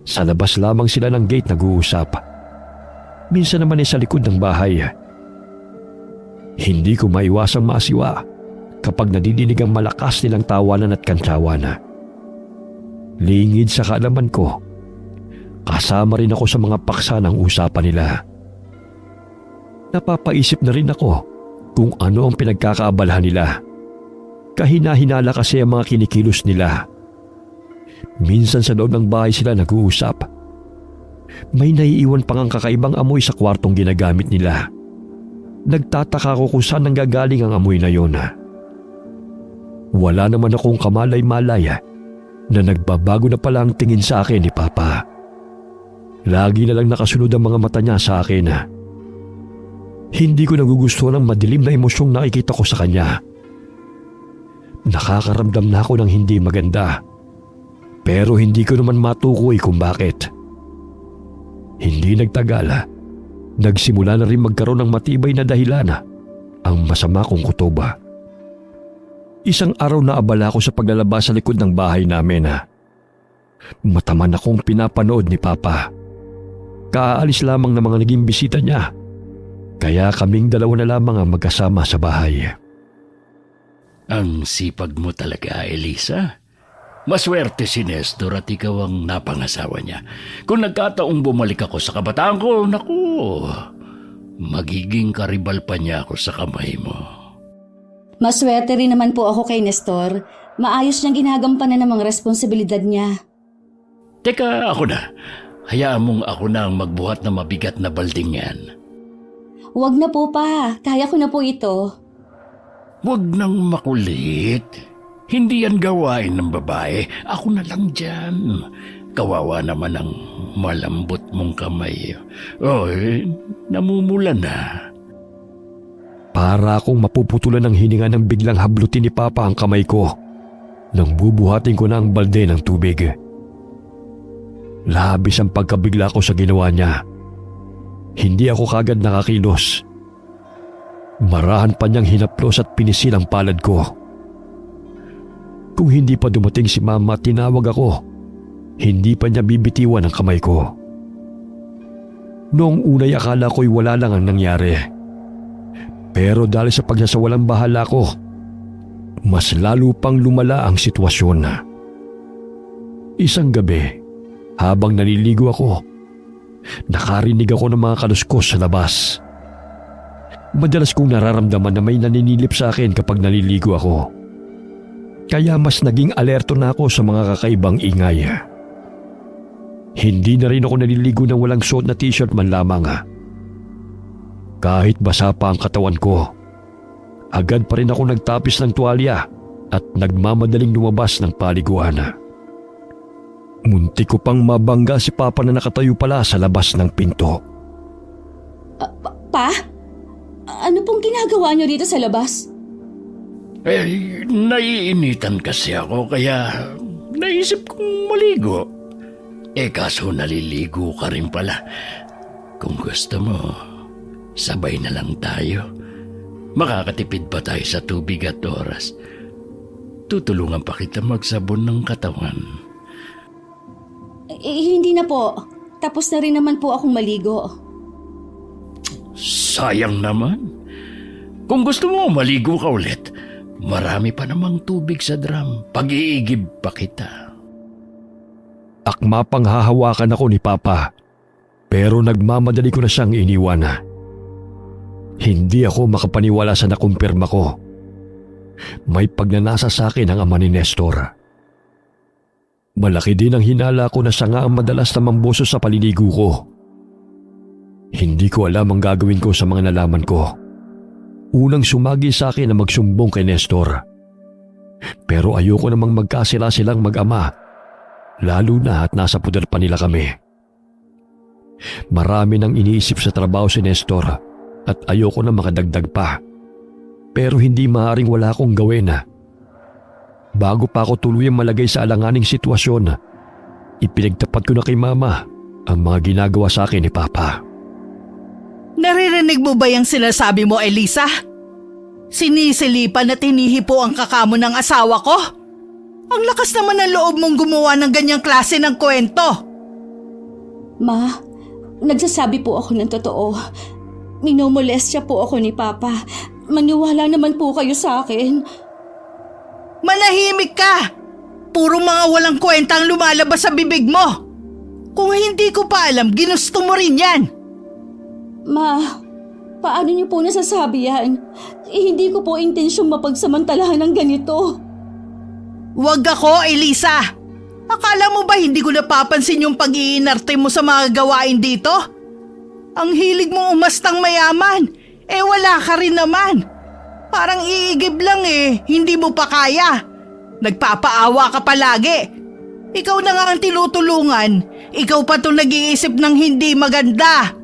Sa labas lamang sila ng gate nag-uusap. Minsan naman ay sa likod ng bahay. Hindi ko maiwasang masiwa kapag nadidinig ang malakas nilang tawanan at kantsawan. Lingid sa kaalaman ko, kasama rin ako sa mga paksa ng usapan nila. Napapaisip na rin ako kung ano ang pinagkakaabalahan nila. Kahina-hinala kasi ang mga kinikilos nila. Minsan sa loob ng bahay sila nag-uusap. May naiiwan pang ang kakaibang amoy sa kwartong ginagamit nila. Nagtataka ko kung saan nanggagaling ang amoy na yon. Wala naman akong kamalay-malay na nagbabago na pala ang tingin sa akin ni Papa. Lagi na lang nakasunod ang mga mata niya sa akin. Hindi ko nagugustuhan ang madilim na emosyong nakikita ko sa kanya. Nakakaramdam na ako ng hindi maganda. Pero hindi ko naman matukoy kung bakit. Hindi nagtagal, nagsimula na rin magkaroon ng matibay na dahilan ang masama kong kutoba. Isang araw na abala ako sa paglalabas sa likod ng bahay namin. Mataman akong pinapanood ni Papa. Kaalis lamang ng mga naging bisita niya. Kaya kaming dalawa na lamang ang magkasama sa bahay. Ang sipag mo talaga, Elisa. Maswerte si Nestor at ikaw ang napangasawa niya. Kung nagkataong bumalik ako sa kabataan ko, naku, magiging karibal pa niya ako sa kamay mo. Maswerte rin naman po ako kay Nestor. Maayos niyang ginagampanan ng mga responsibilidad niya. Teka, ako na. Hayaan mong ako na ang magbuhat ng mabigat na balding yan. Huwag na po pa, kaya ko na po ito. Huwag nang makulit. Hindi yan gawain ng babae. Ako na lang dyan. Kawawa naman ang malambot mong kamay. Namumula na. Para akong mapuputulan ng hininga ng biglang hablutin ni Papa ang kamay ko nang bubuhatin ko na ang balde ng tubig. Labis ang pagkabigla ko sa ginawa niya. Hindi ako kagad nakakilos. Marahan pa niyang hinaplos at pinisil ang palad ko. Kung hindi pa dumating si Mama at tinawag ako, hindi pa niya bibitiwan ang kamay ko. Noong unay akala ko'y wala lang ang nangyari. Pero dahil sa pagsasawalang bahala ko, mas lalo pang lumala ang sitwasyon. Isang gabi, habang naliligo ako, nakarinig ako ng mga kaluskos sa labas. Madalas kong nararamdaman na may naninilip sa akin kapag naliligo ako. Kaya mas naging alerto na ako sa mga kakaibang ingay. Hindi na rin ako naliligo ng walang suot na t-shirt man lamang. Kahit basa pa ang katawan ko, agad pa rin ako nagtapis ng tuwalya at nagmamadaling lumabas ng paliguan. Muntik ko pang mabangga si Papa na nakatayo pala sa labas ng pinto. Pa? Ano pong ginagawa niyo dito sa labas? Naiinitan kasi ako kaya naisip kong maligo. Kaso naliligo ka rin pala. Kung gusto mo, sabay na lang tayo. Makakatipid pa tayo sa tubig at oras. Tutulungan pa kita magsabon ng katawan. Hindi na po. Tapos na rin naman po akong maligo. Sayang naman. Kung gusto mo maligo ka ulit, marami pa namang tubig sa drum. Pag-iigib pa kita. Akma pang hahawakan ako ni Papa, pero nagmamadali ko na siyang iniwan. Hindi ako makapaniwala sa nakumpirma ko. May pagnanasa sa akin ang ama ni Nestor. Malaki din ang hinala ko na siya nga ang madalas na mamboso sa paliligo ko. Hindi ko alam ang gagawin ko sa mga nalaman ko. Unang sumagi sa akin na magsumbong kay Nestor. Pero ayoko namang magkasila silang mag-ama, lalo na at nasa puder pa nila kami. Marami nang iniisip sa trabaho si Nestor at ayoko na makadagdag pa. Pero hindi maaaring wala akong gawin. Bago pa ako tuluyang malagay sa alanganing sitwasyon, ipinagtapat ko na kay Mama ang mga ginagawa sa akin ni Papa. Naririnig mo ba yung sinasabi mo, Elisa? Sinisilipan at hinihipo ang kakamo ng asawa ko? Ang lakas naman ng loob mong gumawa ng ganyang klase ng kwento. Ma, nagsasabi po ako ng totoo. Minomolestya po ako ni Papa. Maniwala naman po kayo sa akin. Manahimik ka! Puro mga walang kwentang lumalabas sa bibig mo! Kung hindi ko pa alam, ginusto mo rin yan! Ma, paano niyo po nasasabi yan? Hindi ko po intensyong mapagsamantalahan ng ganito. Wag ako, Elisa! Akala mo ba hindi ko napapansin yung pag-iinarte mo sa mga gawain dito? Ang hilig mong umastang mayaman, wala ka rin naman. Parang iigib lang hindi mo pa kaya. Nagpapaawa ka palagi. Ikaw na nga ang tinutulungan. Ikaw pa itong nag-iisip ng hindi maganda.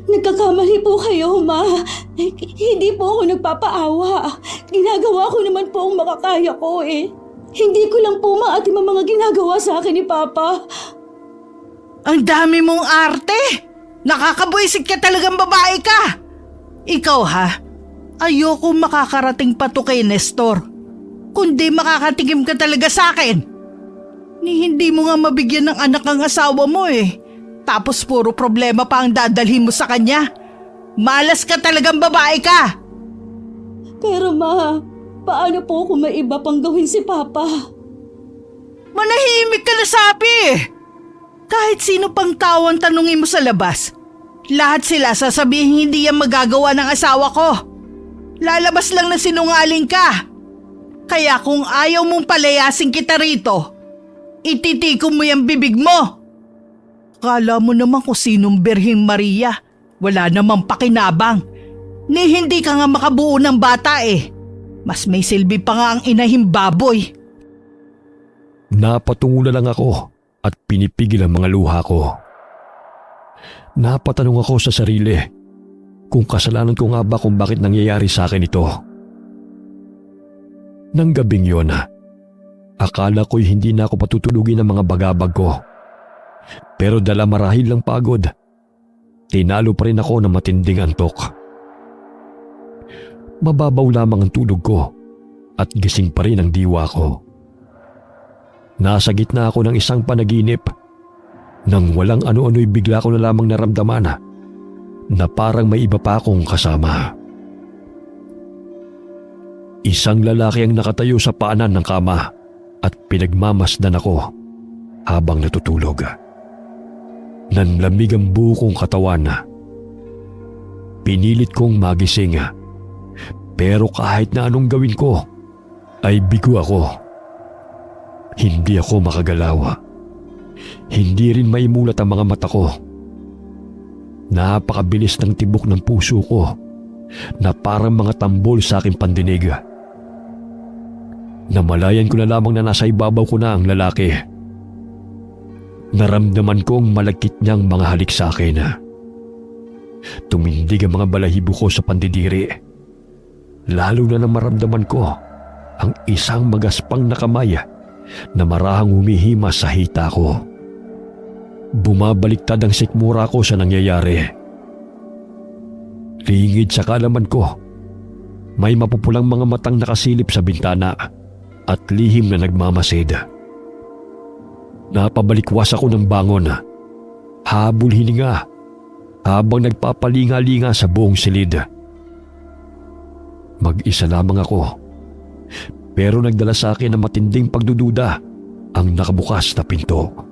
Nagkakamali po kayo, Ma. Hindi po ako nagpapaawa. Ginagawa ko naman po ang makakaya ko Hindi ko lang po maatim ang mga ginagawa sa akin ni Papa. Ang dami mong arte. Nakakabwisit ka talagang babae ka. Ikaw ayoko makakarating pa to kay Nestor. Kundi makakatikim ka talaga sa akin. Hindi mo nga mabigyan ng anak ang asawa mo Tapos puro problema pa ang dadalhin mo sa kanya. Malas ka talagang babae ka. Pero Ma, paano po kung may iba pang gawin si Papa? Manahimik ka na sabi. Kahit sino pang tao ang tanungin mo sa labas, lahat sila sasabihin hindi yan magagawa ng asawa ko. Lalabas lang na sinungaling ka. Kaya kung ayaw mong palayasin kita rito, ititikom mo yung bibig mo. Kala mo naman kung sinong Birheng Maria. Wala namang pakinabang. Hindi ka nga makabuo ng bata Mas may silbi pa nga ang inahing baboy. Napatungo na lang ako at pinipigil ang mga luha ko. Napatanong ako sa sarili kung kasalanan ko nga ba kung bakit nangyayari sa akin ito. Nang gabing yon, akala ko'y hindi na ako patutulugin ng mga bagabag ko. Pero dala marahil lang pagod, tinalo pa rin ako ng matinding antok. Mababaw lamang ang tulog ko at gising pa rin ang diwa ko. Nasa gitna ako ng isang panaginip nang walang ano-ano'y bigla ko na lamang naramdaman na parang may iba pa akong kasama. Isang lalaki ang nakatayo sa paanan ng kama at pinagmamasdan ako habang natutulog. Nanlamig ang buo kong katawan. Pinilit kong magising, pero kahit na anong gawin ko, ay bigo ako. Hindi ako makagalaw. Hindi rin maimulat ang mga mata ko. Napakabilis ng tibok ng puso ko na parang mga tambol sa aking pandinig. Namalayan ko na lamang na nasa ibabaw ko na ang lalaki. Naramdaman kong malagkit niyang mga halik sa akin. Tumindig ang mga balahibo ko sa pandidiri. Lalo na nang maramdaman ko ang isang magaspang na kamay na marahang humihimas sa hita ko. Bumabaliktad ang sikmura ko sa nangyayari. Lingid sa kalaman ko, may mapupulang mga matang nakasilip sa bintana at lihim na nagmamasid. Napabalikwas ako ng bangon, habol hininga habang nagpapalinga-linga sa buong silid. Mag-isa lamang ako, pero nagdala sa akin ng matinding pagdududa ang nakabukas na pinto.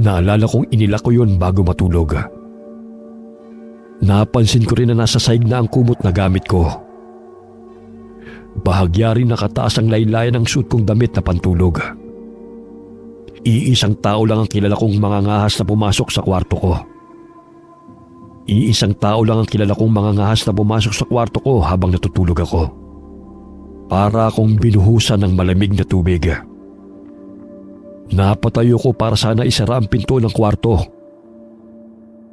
Naalala kong inilak ko yun bago matulog. Napansin ko rin na nasa saig na ang kumot na gamit ko. Bahagya rin nakataas ang laylayan ng suit kong damit na pantulog. Iisang tao lang ang kilala kong mangangahas na pumasok sa kwarto ko. Iisang tao lang ang kilala kong mangangahas na pumasok sa kwarto ko habang natutulog ako. Para akong binuhusan ng malamig na tubig. Napatayo ko para sana isara ang pinto ng kwarto.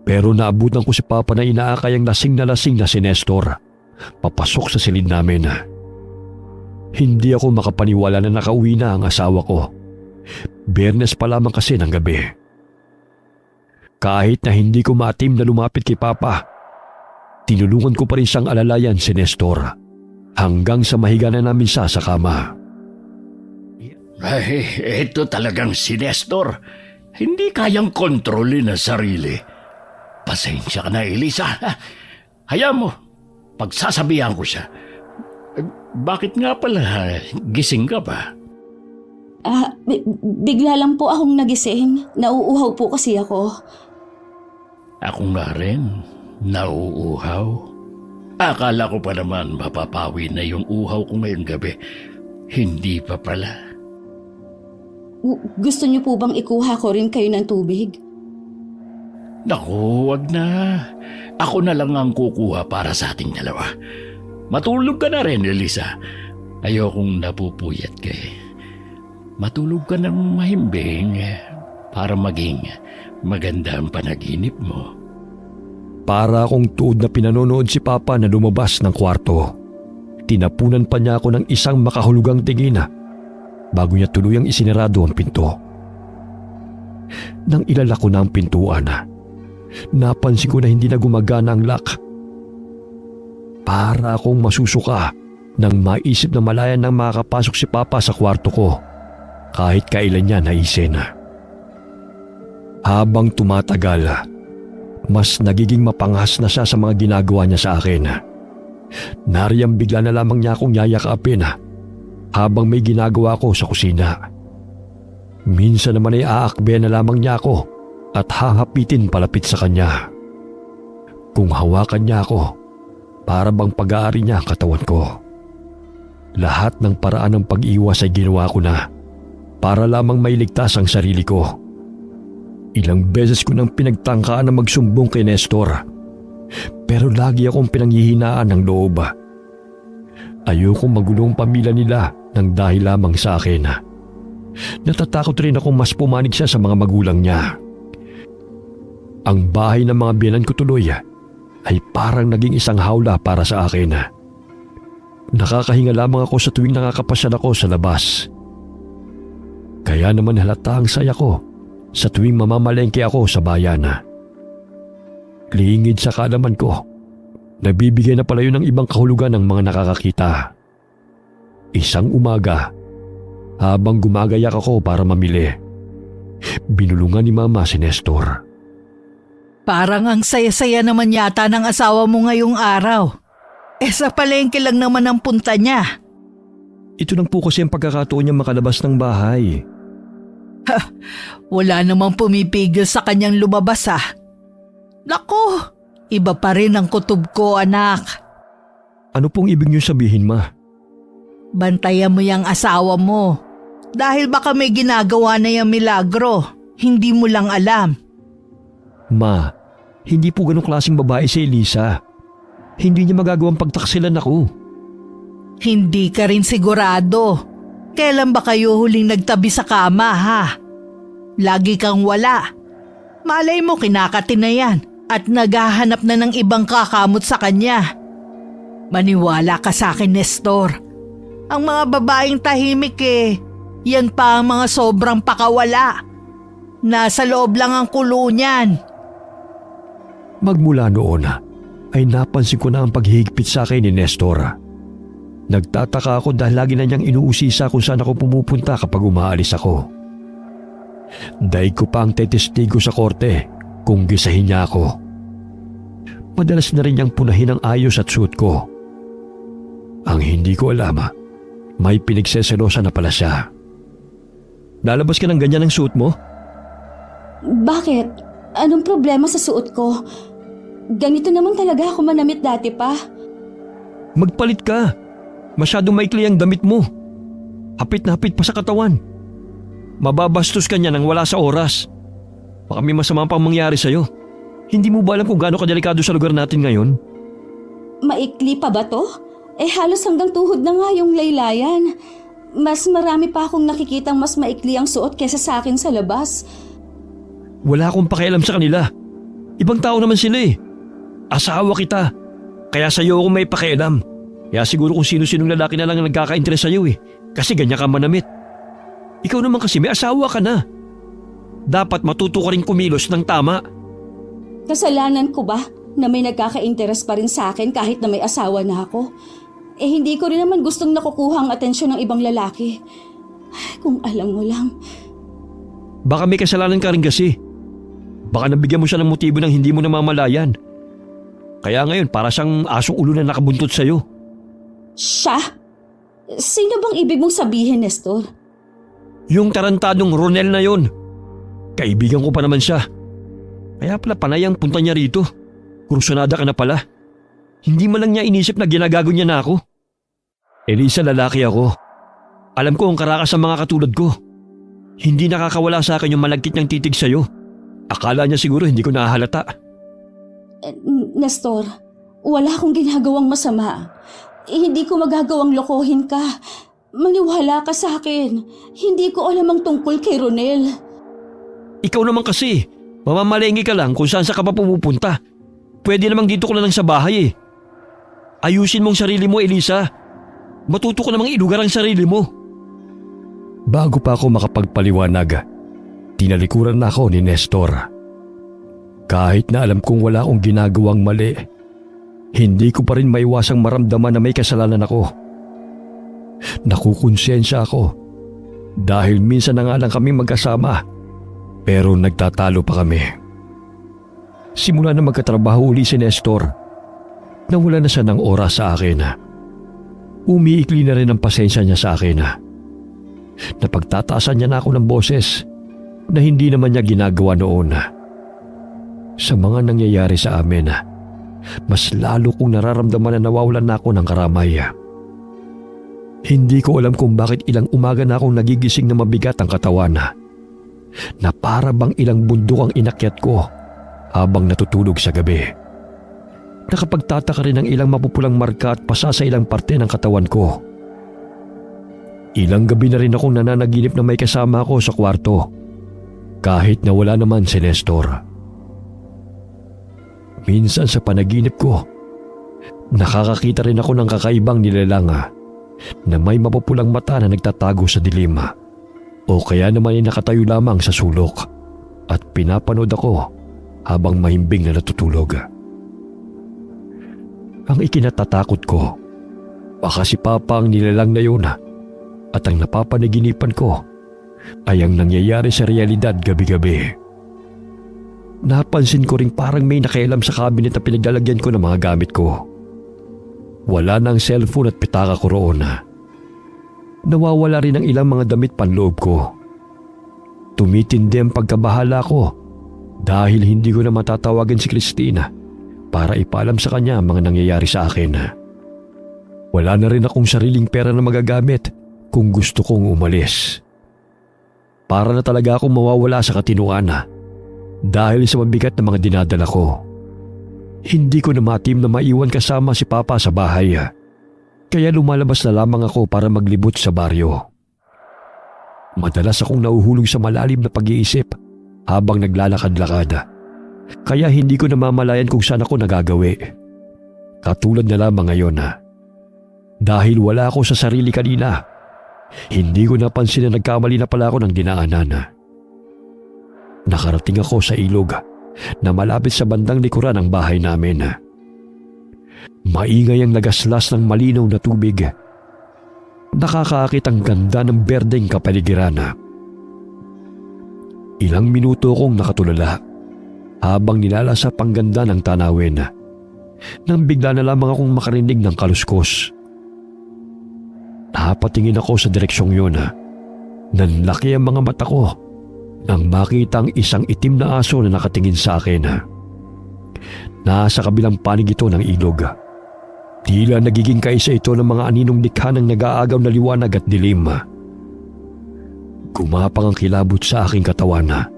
Pero naabutan ko si Papa na inaakay ang lasing na si Nestor papasok sa silid namin. Hindi ako makapaniwala na nakauwi na ang asawa ko. Biyernes pa lamang kasi ng gabi. Kahit na hindi ko maatim na lumapit kay Papa, tinulungan ko pa rin siyang alalayan si Nestor hanggang sa mahiga na namin siya sa kama. Ay, ito talagang si Nestor. Hindi kayang kontrolin ang sarili. Pasensya ka na, Elisa. Hayaan mo, pagsasabihan ko siya. Bakit nga pala? Gising ka ba? Bigla lang po akong nagising. Nauuhaw po kasi ako. Ako nga rin. Nauuhaw. Akala ko pa naman mapapawi na yung uhaw ko ngayong gabi. Hindi pa pala. Gusto niyo po bang ikuha ko rin kayo ng tubig? Naku, wag na. Ako na lang ang kukuha para sa ating dalawa. Matulog ka na rin, Elisa. Ayokong napupuyat ka eh. Matulog ka ng mahimbing para maging maganda ang panaginip mo. Para akong tuod na pinanonood si Papa na lumabas ng kwarto. Tinapunan pa niya ako ng isang makahulugang tingin bago niya tuluyang isinarado ang pinto. Nang ilala ko na ang pintuan, napansin ko na hindi na gumagana ang lock. Para akong masusuka nang maisip na malaya nang makakapasok si Papa sa kwarto ko kahit kailan niya naisin. Habang tumatagal, mas nagiging mapanghas na siya sa mga ginagawa niya sa akin. Nariyang bigla na lamang niya akong yayakapin habang may ginagawa ko sa kusina. Minsan naman ay aakbe na lamang niya ako at hahapitin palapit sa kanya. Kung hawakan niya ako, para bang pag-aari niya ang katawan ko. Lahat ng paraan ng pag-iwas ay ginawa ko na para lamang mailigtas ang sarili ko. Ilang beses ko nang pinagtangkaan na magsumbong kay Nestor, pero lagi akong pinanghihinaan ng loob. Ayokong magulong pamilya nila ng dahil lamang sa akin. Natatakot rin akong mas pumanig siya sa mga magulang niya. Ang bahay ng mga biyenan ko tuloy ay parang naging isang hawla para sa akin. Nakakahinga lamang ako sa tuwing nakakapasyal ako sa labas. Kaya naman halata ang saya ko sa tuwing mamamalengke ako sa bayan. Lingid sa kaalaman ko, nabibigay na pala yun ng ibang kahulugan ng mga nakakakita. Isang umaga, habang gumagayak ako para mamili, binulungan ni Mama si Nestor. Parang ang saya-saya naman yata ng asawa mo ngayong araw. Sa palengke lang naman ang punta niya. Ito lang po kasi ang pagkakataon niya makalabas ng bahay. Wala namang pumipigil sa kanyang lumabas Naku, iba pa rin ang kutob ko, anak. Ano pong ibig niyo sabihin, Ma? Bantayan mo yung asawa mo. Dahil baka may ginagawa na yung milagro. Hindi mo lang alam. Ma, hindi po ganong klaseng babae si Elisa. Hindi niya magagawang pagtaksilan ako. Hindi ka rin sigurado. Kailan ba kayo huling nagtabi sa kama, Lagi kang wala. Malay mo kinakati na yan at naghahanap na ng ibang kakamot sa kanya. Maniwala ka sa akin, Nestor. Ang mga babaeng tahimik yan pa ang mga sobrang pakawala. Nasa loob lang ang kulo niyan. Magmula noon ay napansin ko na ang paghihigpit sa akin ni Nestor. Nagtataka ako dahil lagi na niyang inuusisa kung saan ako pumupunta kapag umaalis ako. Daig ko pa ang tetestigo sa korte kung gisahin niya ako. Madalas na rin niyang punahin ang ayos at suot ko. Ang hindi ko alam, may pinagseselosa na pala siya. Lalabas ka ng ganyan ang suot mo? Bakit? Anong problema sa suot ko? Ganito naman talaga ako manamit dati pa. Magpalit ka. Masyadong maikli ang damit mo. Hapit na hapit pa sa katawan. Mababastos ka niya nang wala sa oras. Baka may masama pang mangyari sa'yo. Hindi mo ba alam kung gaano kadelikado sa lugar natin ngayon? Maikli pa ba to? Halos hanggang tuhod na nga yung laylayan. Mas marami pa akong nakikitang mas maikli ang suot kesa sa akin sa labas. Wala akong pakialam sa kanila. Ibang tao naman sila Asawa kita. Kaya sa'yo ako may pakialam. Kaya siguro kung sino-sinong lalaki na lang ang nagkaka-interes sa'yo Kasi ganyan ka manamit. Ikaw naman kasi may asawa ka na. Dapat matuto ka rin kumilos ng tama. Kasalanan ko ba na may nagkaka-interes pa rin sa akin kahit na may asawa na ako? Hindi ko rin naman gustong nakukuha ang atensyon ng ibang lalaki. Kung alam mo lang. Baka may kasalanan ka rin kasi. Baka nabigyan mo siya ng motibo ng hindi mo namamalayan. Kaya ngayon para siyang asong ulo na nakabuntot sa'yo. Siya? Sino bang ibig mong sabihin, Nestor? Yung tarantadong Ronel na yon. Kaibigan ko pa naman siya. Kaya pala panay ang punta niya rito. Kursunada ka na pala. Hindi man lang niya inisip na ginagago niya na ako. Elisa, lalaki ako. Alam ko ang karakas sa mga katulad ko. Hindi nakakawala sa akin yung malagkit niyang titig sa'yo. Akala niya siguro hindi ko nahahalata. Nestor, wala akong ginagawang masama. Hindi ko magagawang lokohin ka. Maniwala ka sa akin. Hindi ko alam ang tungkol kay Ronel. Ikaw naman kasi, mamamalengke ka lang kung saan sa ka pa pupunta. Pwede namang dito ko na lang sa bahay eh. Ayusin mong sarili mo, Elisa. Matuto ko namang ilugar ang sarili mo. Bago pa ako makapagpaliwanag, tinalikuran na ako ni Nestor. Kahit na alam kong wala akong ginagawang mali, hindi ko pa rin maiwasang maramdaman na may kasalanan ako. Nakukonsensya ako dahil minsan na nga lang kami magkasama pero nagtatalo pa kami. Simula na magkatrabaho uli si Nestor, nawala na siya ng oras sa akin. Umiikli na rin ang pasensya niya sa akin. Napagtataasan niya na ako ng boses na hindi naman niya ginagawa noon. Sa mga nangyayari sa amin, mas lalo kong nararamdaman na nawawalan na ako ng karamay. Hindi ko alam kung bakit ilang umaga na akong nagigising na mabigat ang katawan. Na para bang ilang bundok ang inakyat ko habang natutulog sa gabi. Nakapagtataka rin ng ilang mapupulang marka at pasa sa ilang parte ng katawan ko. Ilang gabi na rin akong nananaginip na may kasama ako sa kwarto kahit na wala naman si Nestor. Minsan sa panaginip ko, nakakakita rin ako ng kakaibang nilalang na may mapupulang mata na nagtatago sa dilim o kaya naman ay nakatayo lamang sa sulok at pinapanood ako habang mahimbing na natutulog. Ang ikinatatakot ko, baka si Papa ang nilalang na yun at ang napapanaginipan ko ay ang nangyayari sa realidad gabi-gabi. Napansin ko ring parang may nakialam sa cabinet na pinaglalagyan ko ng mga gamit ko. Wala na ang cellphone at pitaka ko roon. Nawawala rin ang ilang mga damit panloob ko. Tumitindi ang pagkabahala ko dahil hindi ko na matatawagan si Christina para ipaalam sa kanya ang mga nangyayari sa akin. Wala na rin akong sariling pera na magagamit kung gusto kong umalis. Para na talaga akong mawawala sa katinuan dahil sa mabigat na mga dinadala ko. Hindi ko na matim na maiwan kasama si Papa sa bahay. Kaya lumalabas na lamang ako para maglibot sa baryo. Madalas akong nahuhulog sa malalim na pag-iisip habang naglalakad-lakad. Kaya hindi ko namamalayan kung saan ako nagagawi. Katulad na lamang ngayon. Dahil wala ako sa sarili kanina, hindi ko napansin na nagkamali na pala ako ng dinaanan. Nakarating ako sa ilog na malapit sa bandang likuran ng bahay namin. Maingay ang nagaslas ng malinaw na tubig. Nakakaakit ang ganda ng berdeng kapaligiran. Ilang minuto akong nakatulala habang nilalasap ang ganda ng tanawin nang bigla na lamang akong makarinig ng kaluskos. Napatingin ako sa direksyong yun. Nanlaki ang mga mata ko nang makita ang isang itim na aso na nakatingin sa akin. Nasa kabilang panig ito ng ilog. Tila nagiging kaisa ito ng mga aninong likha ng nag-aagaw na liwanag at dilim. Gumapang ang kilabot sa aking katawan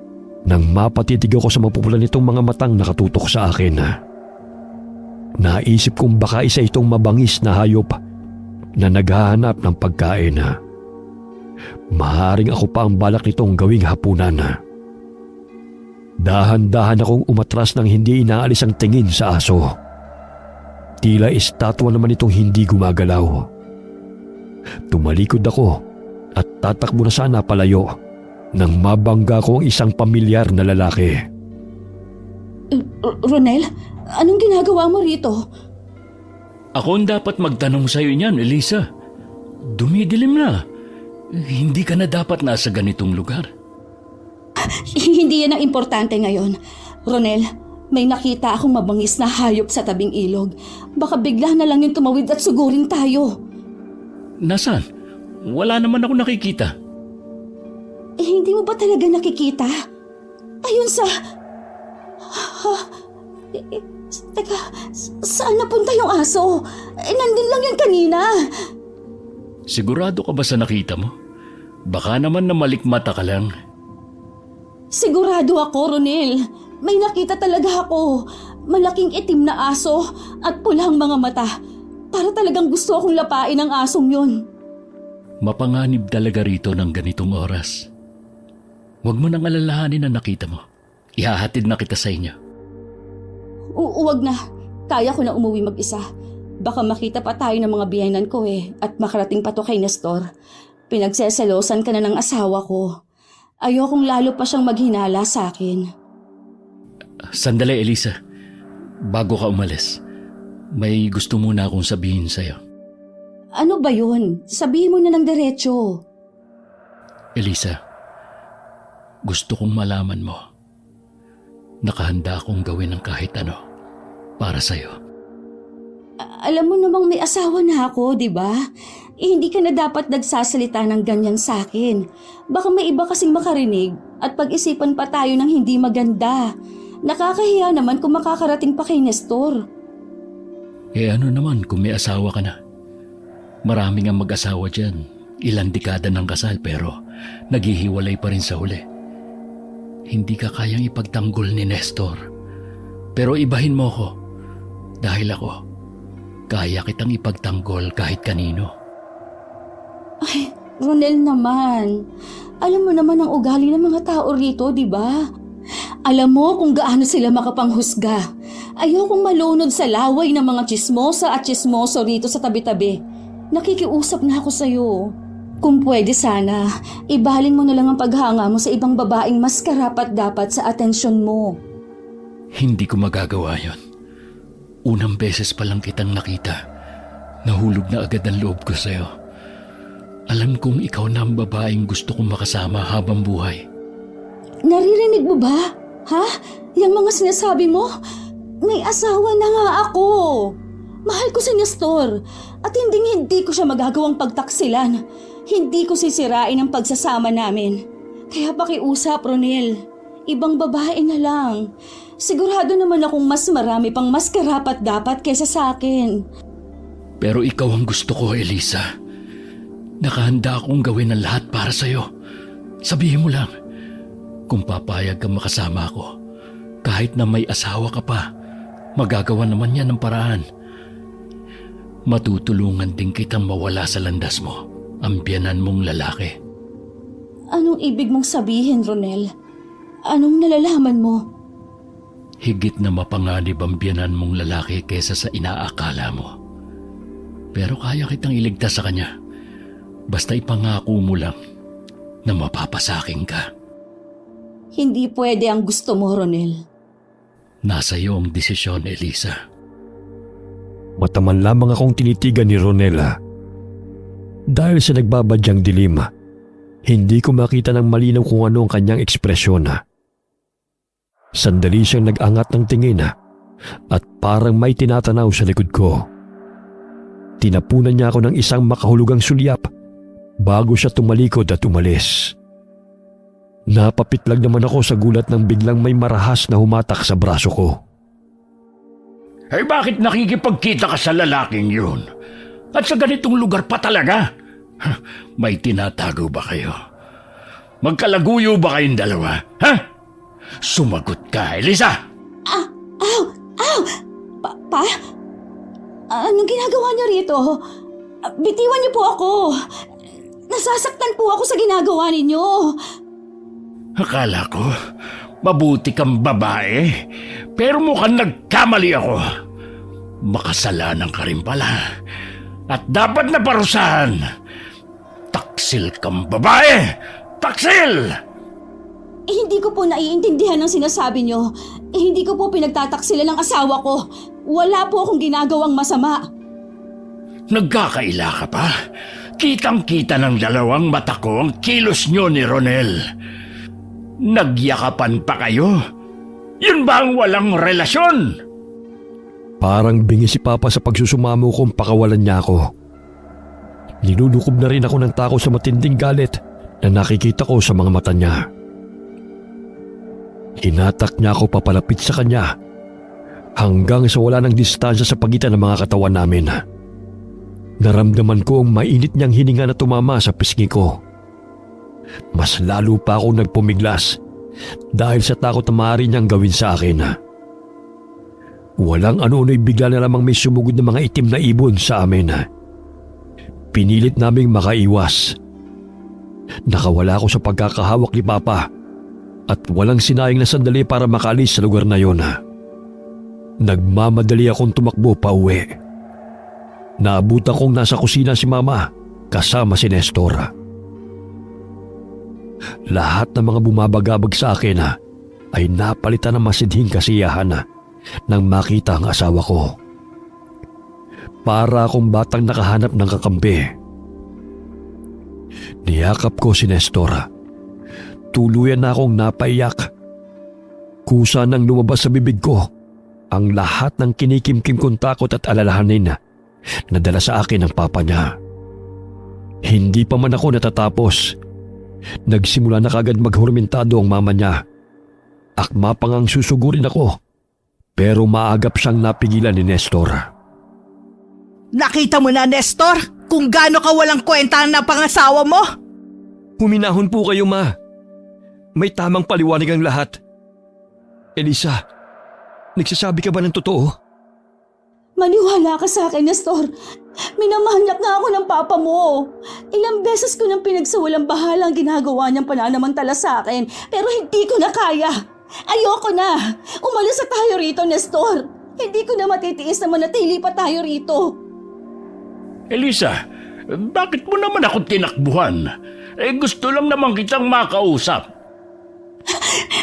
nang mapatitig ako sa mapupulan nitong mga matang nakatutok sa akin. Naisip kong baka isa itong mabangis na hayop na naghahanap ng pagkain. Maaaring ako pa ang balak nitong gawing hapunan. Dahan-dahan akong umatras nang hindi inaalis ang tingin sa aso. Tila estatwa naman itong hindi gumagalaw. Tumalikod ako at tatakbo na sana palayo nang mabangga ko ang isang pamilyar na lalaki. Ronel, anong ginagawa mo rito? Ako ang dapat magtanong sa'yo niyan, Elisa. Dumidilim na. Hindi ka na dapat nasa ganitong lugar. Hindi yan ang importante ngayon. Ronel, may nakita akong mabangis na hayop sa tabing ilog. Baka bigla na lang yung tumawid at sugurin tayo. Nasaan? Wala naman ako nakikita. Hindi mo ba talaga nakikita? Ayun sa... Teka, saan napunta yung aso? Nandun lang yan kanina. Sigurado ka ba sa nakita mo? Baka naman na malikmata ka lang. Sigurado ako, Ronel. May nakita talaga ako. Malaking itim na aso at pulang mga mata. Para talagang gusto akong lapain ang asong yun. Mapanganib talaga rito ng ganitong oras. Huwag mo nang alalahanin ang nakita mo. Ihahatid na kita sa inyo. Huwag na. Kaya ko na umuwi mag-isa. Baka makita pa tayo ng mga biyanan ko at makarating pa to kay Nestor. Pinagseselosan ka na ng asawa ko. Ayokong lalo pa siyang maghinala sa akin. Sandali, Elisa. Bago ka umalis, may gusto muna akong sabihin sa'yo. Ano ba yun? Sabihin mo na ng diretso. Elisa, gusto kong malaman mo. Nakahanda akong gawin ng kahit ano para sa'yo. Alam mo namang may asawa na ako, di ba? Hindi ka na dapat nagsasalita ng ganyan sa akin. Baka may iba kasing makarinig at pag-isipan pa tayo ng hindi maganda. Nakakahiya naman kung makakarating pa kay Nestor. Ano naman kung may asawa ka na? Maraming ang mag-asawa dyan. Ilang dekada ng kasal pero naghihiwalay pa rin sa huli. Hindi ka kayang ipagtanggol ni Nestor. Pero ibahin mo ko. Dahil ako, kaya kitang ipagtanggol kahit kanino. Ay, Ronel naman. Alam mo naman ang ugali ng mga tao rito, di ba? Alam mo kung gaano sila makapanghusga. Ayokong malunod sa laway ng mga tsismosa at tsismoso rito sa tabi-tabi. Nakikiusap na ako sa'yo. Kung pwede sana, ibaling mo na lang ang paghanga mo sa ibang babaeng mas karapat-dapat sa atensyon mo. Hindi ko magagawa yon. Unang beses pa lang kitang nakita. Nahulog na agad ang loob ko sa'yo. Alam kong ikaw na ang babaeng gusto kong makasama habang buhay. Naririnig mo ba? Ha? Yang mga sinasabi mo? May asawa na nga ako. Mahal ko si Nestor at hindi ko siya magagawang pagtaksilan. Hindi ko sisirain ang pagsasama namin. Kaya pakiusap, Ronel. Ibang babae na lang. Sigurado naman akong mas marami pang mas karapat-dapat kaysa sa akin. Pero ikaw ang gusto ko, Elisa. Nakahanda akong gawin ang lahat para sa'yo. Sabihin mo lang, kung papayag kang makasama ako, kahit na may asawa ka pa, magagawa naman yan ng paraan. Matutulungan din kitang mawala sa landas mo, ang biyanan mong lalaki. Anong ibig mong sabihin, Ronel? Anong nalalaman mo? Higit na mapanganib ang biyanan mong lalaki kesa sa inaakala mo. Pero kaya kitang iligtas sa kanya. Basta ipangako mo lang na mapapasaking ka. Hindi pwede ang gusto mo, Ronel. Nasa iyo ang desisyon, Elisa. Mataman lamang akong tinitigan ni Ronela. Dahil sa nagbabadyang dilim, hindi ko makita ng malinaw kung ano ang kanyang ekspresyon. Sandali siyang nag-angat ng tingin at parang may tinatanaw sa likod ko. Tinapunan niya ako ng isang makahulugang sulyap bago siya tumalikod at umalis. Napapitlag naman ako sa gulat nang biglang may marahas na humatak sa braso ko. Ay bakit nakikipagkita ka sa lalaking yun? At sa ganitong lugar pa talaga? May tinatago ba kayo? Magkalaguyo ba kayong dalawa? Ha? Sumagot ka, Elisa! Ow! Pa? Anong ginagawa niyo rito? Bitiwan niyo po ako. Nasasaktan po ako sa ginagawa ninyo. Akala ko, mabuti kang babae, pero mukhang nagkamali ako. Makasalanan ka rin pala. At dapat na parusahan. Taksil kang babae! Taksil! Hindi ko po naiintindihan ang sinasabi niyo. Hindi ko po pinagtataksilan ng asawa ko. Wala po akong ginagawang masama. Nagkakaila ka pa? Kitang-kita ng dalawang mata ko ang kilos nyo ni Ronel. Nagyakapan pa kayo? Yun ba ang walang relasyon? Parang bingi si Papa sa pagsusumamo kong pakawalan niya ako. Nilulukob na rin ako ng takot sa matinding galit na nakikita ko sa mga mata niya. Hinatak niya ako papalapit sa kanya hanggang sa wala ng distansya sa pagitan ng mga katawan namin. Naramdaman ko ang mainit niyang hininga na tumama sa pisngi ko. Mas lalo pa akong nagpumiglas dahil sa takot na maaari niyang gawin sa akin. Walang ano-ano'y bigla na lamang may sumugod na mga itim na ibon sa amin. Pinilit naming makaiwas. Nakawala ako sa pagkakahawak ni Papa at walang sinayang na sandali para makalis sa lugar na yon. Nagmamadali akong tumakbo pa uwi. Naabutan kong nasa kusina si Mama kasama si Nestor. Lahat ng mga bumabagabag sa akin ay napalitan ng masidhing kasiyahan nang makita ang asawa ko. Para akong batang nakahanap ng kakampi. Niyakap ko si Nestor. Tuluyan na akong napaiyak. Kusa nang lumabas sa bibig ko ang lahat ng kinikimkim kong takot at alalahanin na dala sa akin ng papa niya. Hindi pa man ako natatapos. Nagsimula na kagad maghurmentado ang mama niya. Akma pa ngang susugurin ako, pero maagap siyang napigilan ni Nestor. Nakita mo na, Nestor, kung gaano ka walang kwenta na pangasawa mo? Huminahon po kayo, Ma. May tamang paliwanag ang lahat. Elisa, nagsasabi ka ba ng totoo? Maniwala ka sa akin, Nestor. Minamahanap na ako ng papa mo. Ilang beses ko nang pinagsawalang bahala ang ginagawa niyang pananamantala sa akin, pero hindi ko na kaya. Ayoko na. Umalis na tayo rito, Nestor. Hindi ko na matitiis na manatili pa tayo rito. Elisa, bakit mo naman ako tinakbuhan? Gusto lang naman kitang makausap.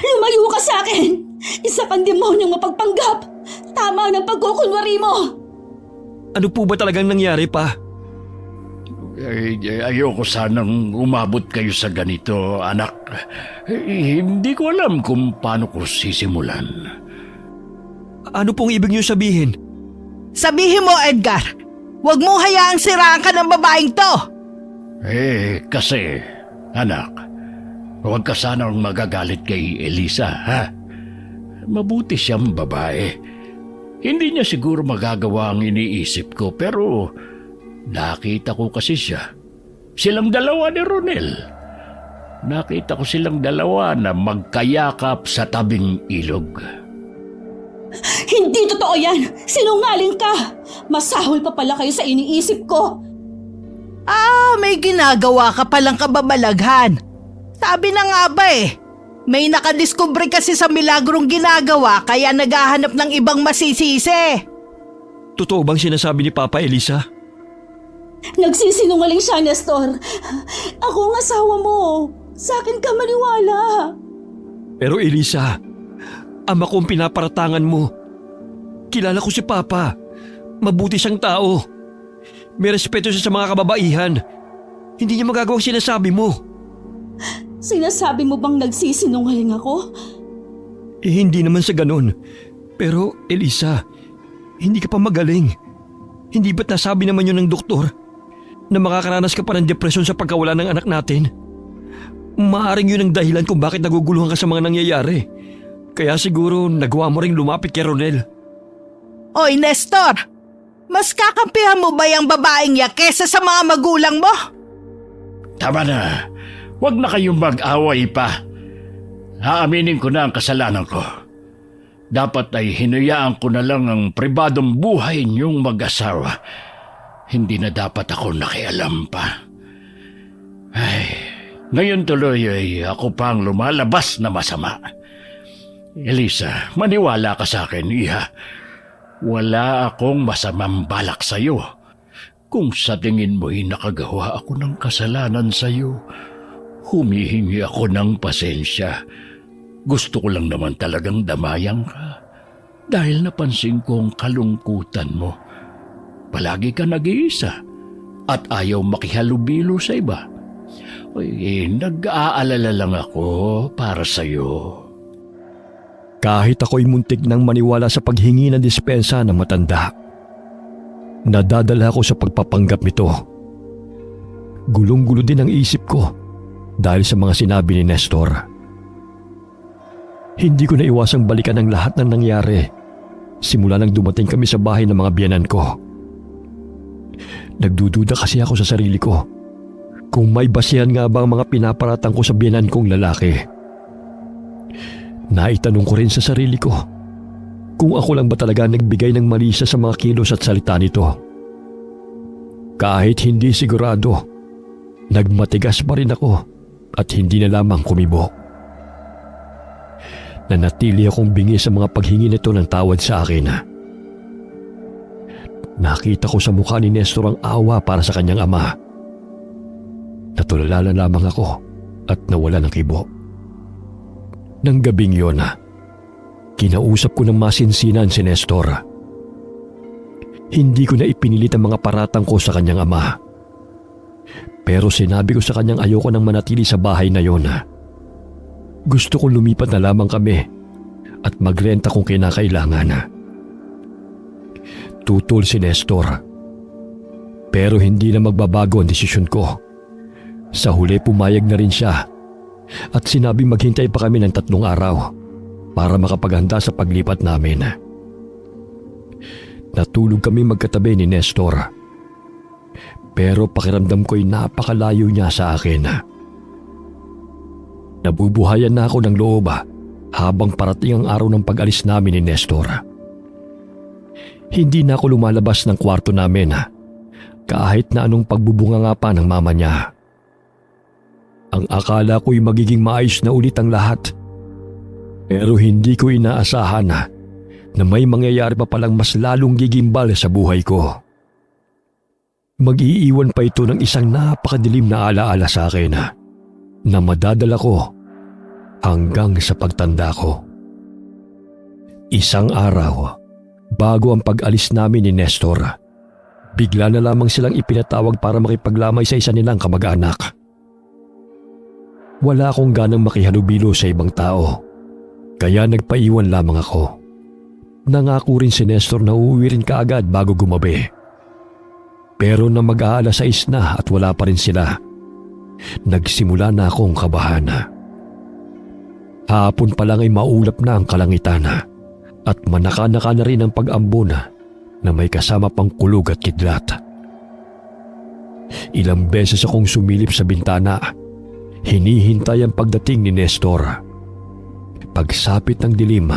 Lumayo ka sa akin! Isa kang demonyong mapagpanggap! Tama ng pagkukunwari mo! Ano po ba talagang nangyari, Pa? Ayoko sanang umabot kayo sa ganito, anak. Hindi ko alam kung paano ko sisimulan. Ano pong ibig niyo sabihin? Sabihin mo, Edgar, huwag mo hayaang siraan ka ng babaeng to! Kasi, anak, huwag ka sanang magagalit kay Elisa, ha? Mabuti siyang babae. Hindi niya siguro magagawa ang iniisip ko, pero nakita ko kasi siya. Silang dalawa ni Ronel. Nakita ko silang dalawa na magkayakap sa tabing ilog. Hindi totoo yan! Sinungaling ka! Masahol pa pala kayo sa iniisip ko! May ginagawa ka palang kababalaghan. Sabi na nga ba may nakadiskubre kasi sa milagrong ginagawa kaya naghahanap ng ibang masisisi. Totoo bang sinasabi ni Papa, Elisa? Nagsisinungaling siya, Nestor. Ako ang asawa mo. Sa akin ka maniwala. Pero Elisa, ama kong pinaparatangan mo. Kilala ko si Papa. Mabuti siyang tao. May respeto siya sa mga kababaihan. Hindi niya magagawang sinasabi mo. Sinasabi mo bang nagsisinungaling ako? Hindi naman sa ganun. Pero Elisa, hindi ka pa magaling. Hindi ba't nasabi naman yun ng doktor na makakaranas ka pa ng depresyon sa pagkawala ng anak natin? Maaring yun ang dahilan kung bakit naguguluhan ka sa mga nangyayari. Kaya siguro nagawa mo ring lumapit kay Ronel. Oy, Nestor! Mas kakampihan mo ba yung babaeng ya kesa sa mga magulang mo? Tama na. Huwag na kayong mag-away pa. Aaminin ko na ang kasalanan ko. Dapat ay hinayaan ko na lang ang pribadong buhay niyong mag-asawa. Hindi na dapat ako nakialam pa. Ngayon tuloy ay ako pang lumalabas na masama. Elisa, maniwala ka sa akin, iha. Wala akong masamang balak sa iyo. Kung sa tingin mo'y nakagawa ako ng kasalanan sa iyo, humihingi ako ng pasensya. Gusto ko lang naman talagang damayan ka. Dahil napansin ko ang kalungkutan mo. Palagi ka nag-iisa at ayaw makihalubilo sa iba. Nag-aalala lang ako para sa iyo. Kahit ako'y muntik nang maniwala sa paghingi ng dispensa ng matanda, nadadala ako sa pagpapanggap nito. Gulong-gulo din ang isip ko dahil sa mga sinabi ni Nestor. Hindi ko na iwasang balikan ang lahat ng nangyari simula nang dumating kami sa bahay ng mga biyenan ko. Nagdududa kasi ako sa sarili ko kung may basihan nga ba ang mga pinaparatang ko sa biyenan kong lalaki. Naitanong ko rin sa sarili ko kung ako lang ba talaga nagbigay ng mali sa mga kilos at salita nito. Kahit hindi sigurado, nagmatigas pa rin ako at hindi na lamang kumibo. Nanatili akong bingi sa mga paghingi nito ng tawad sa akin. Nakita ko sa mukha ni Nestor ang awa para sa kanyang ama. Natulala na lamang ako at nawala ng kibo. Nang gabing yon, kinausap ko ng masinsinan si Nestor. Hindi ko na ipinilit ang mga paratang ko sa kanyang ama. Pero sinabi ko sa kanyang ayoko nang manatili sa bahay na yon. Gusto kong lumipat na lamang kami at magrenta kung kinakailangan. Tutol si Nestor. Pero hindi na magbabago ang desisyon ko. Sa huli pumayag na rin siya at sinabing maghintay pa kami ng 3 araw para makapaghanda sa paglipat namin. Natulog kami magkatabi ni Nestor. Pero pakiramdam ko'y napakalayo niya sa akin. Nabubuhayan na ako ng loob habang parating ang araw ng pag-alis namin ni Nestor. Hindi na ako lumalabas ng kwarto namin kahit na anong pagbubunga nga pa ng mama niya. Ang akala ko'y magiging maayos na ulit ang lahat. Pero hindi ko inaasahan na may mangyayari pa palang mas lalong gigimbal sa buhay ko. Mag-iiwan pa ito ng isang napakadilim na alaala sa akin na madadala ko hanggang sa pagtanda ko. Isang araw, bago ang pag-alis namin ni Nestor, bigla na lamang silang ipinatawag para makipaglamay sa isa nilang kamag-anak. Wala akong ganang makihalubilo sa ibang tao, kaya nagpaiwan lamang ako. Nangako rin si Nestor na uuwi rin kaagad bago gumabi. Pero na mag-aalas 6 na at wala pa rin sila, nagsimula na akong kabahan. Hapon pa lang ay maulap na ang kalangitan at manaka-naka na rin ang pag-ambon na may kasama pang kulog at kidlat. Ilang beses akong sumilip sa bintana, hinihintay ang pagdating ni Nestor. Pagsapit ng dilim,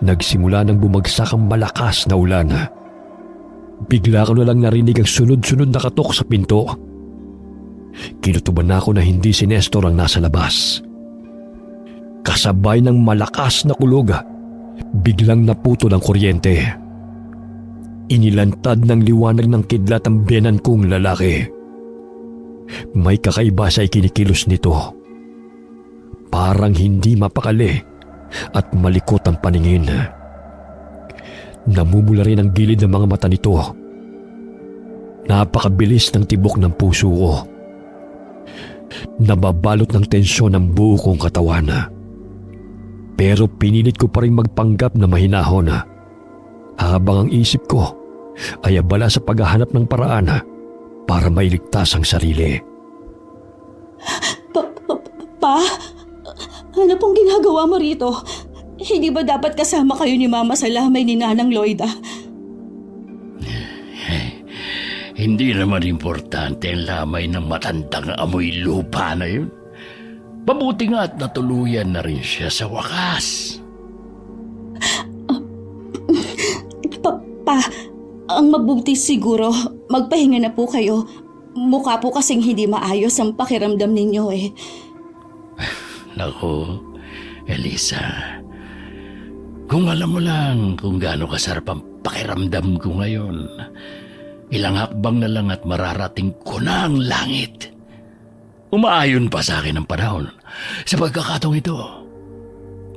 nagsimula nang bumagsak ang malakas na ulan. Bigla ko na lang narinig ang sunod-sunod na katok sa pinto. Kinutuban ako na hindi si Nestor ang nasa labas. Kasabay ng malakas na kulog, biglang naputol ang kuryente. Inilantad ng liwanag ng kidlat ang biyenan kong lalaki. May kakaiba sa ikinikilos nito. Parang hindi mapakali at malikot ang paningin. Namumula rin ang gilid ng mga mata nito. Napakabilis ng tibok ng puso ko. Nababalot ng tensyon ang buo kong katawan. Pero pinilit ko pa rin magpanggap na mahinahon habang ang isip ko ay abala sa paghahanap ng paraan para mailigtas ang sarili. Pa? Ano pong ginagawa mo rito? Hindi ba dapat kasama kayo ni Mama sa lamay ni Nanang Loida? Hindi naman importante ang lamay ng matandang amoy lupa na yun. Mabuti nga at natuluyan na rin siya sa wakas. Pa, ang mabuti siguro, magpahinga na po kayo. Mukha po kasing hindi maayos ang pakiramdam ninyo eh. Naku, Elisa, kung alam mo lang kung gaano kasarap ang pakiramdam ko ngayon, ilang hakbang na lang at mararating ko na ang langit. Umaayon pa sa akin ang panahon. Sa pagkakataong ito,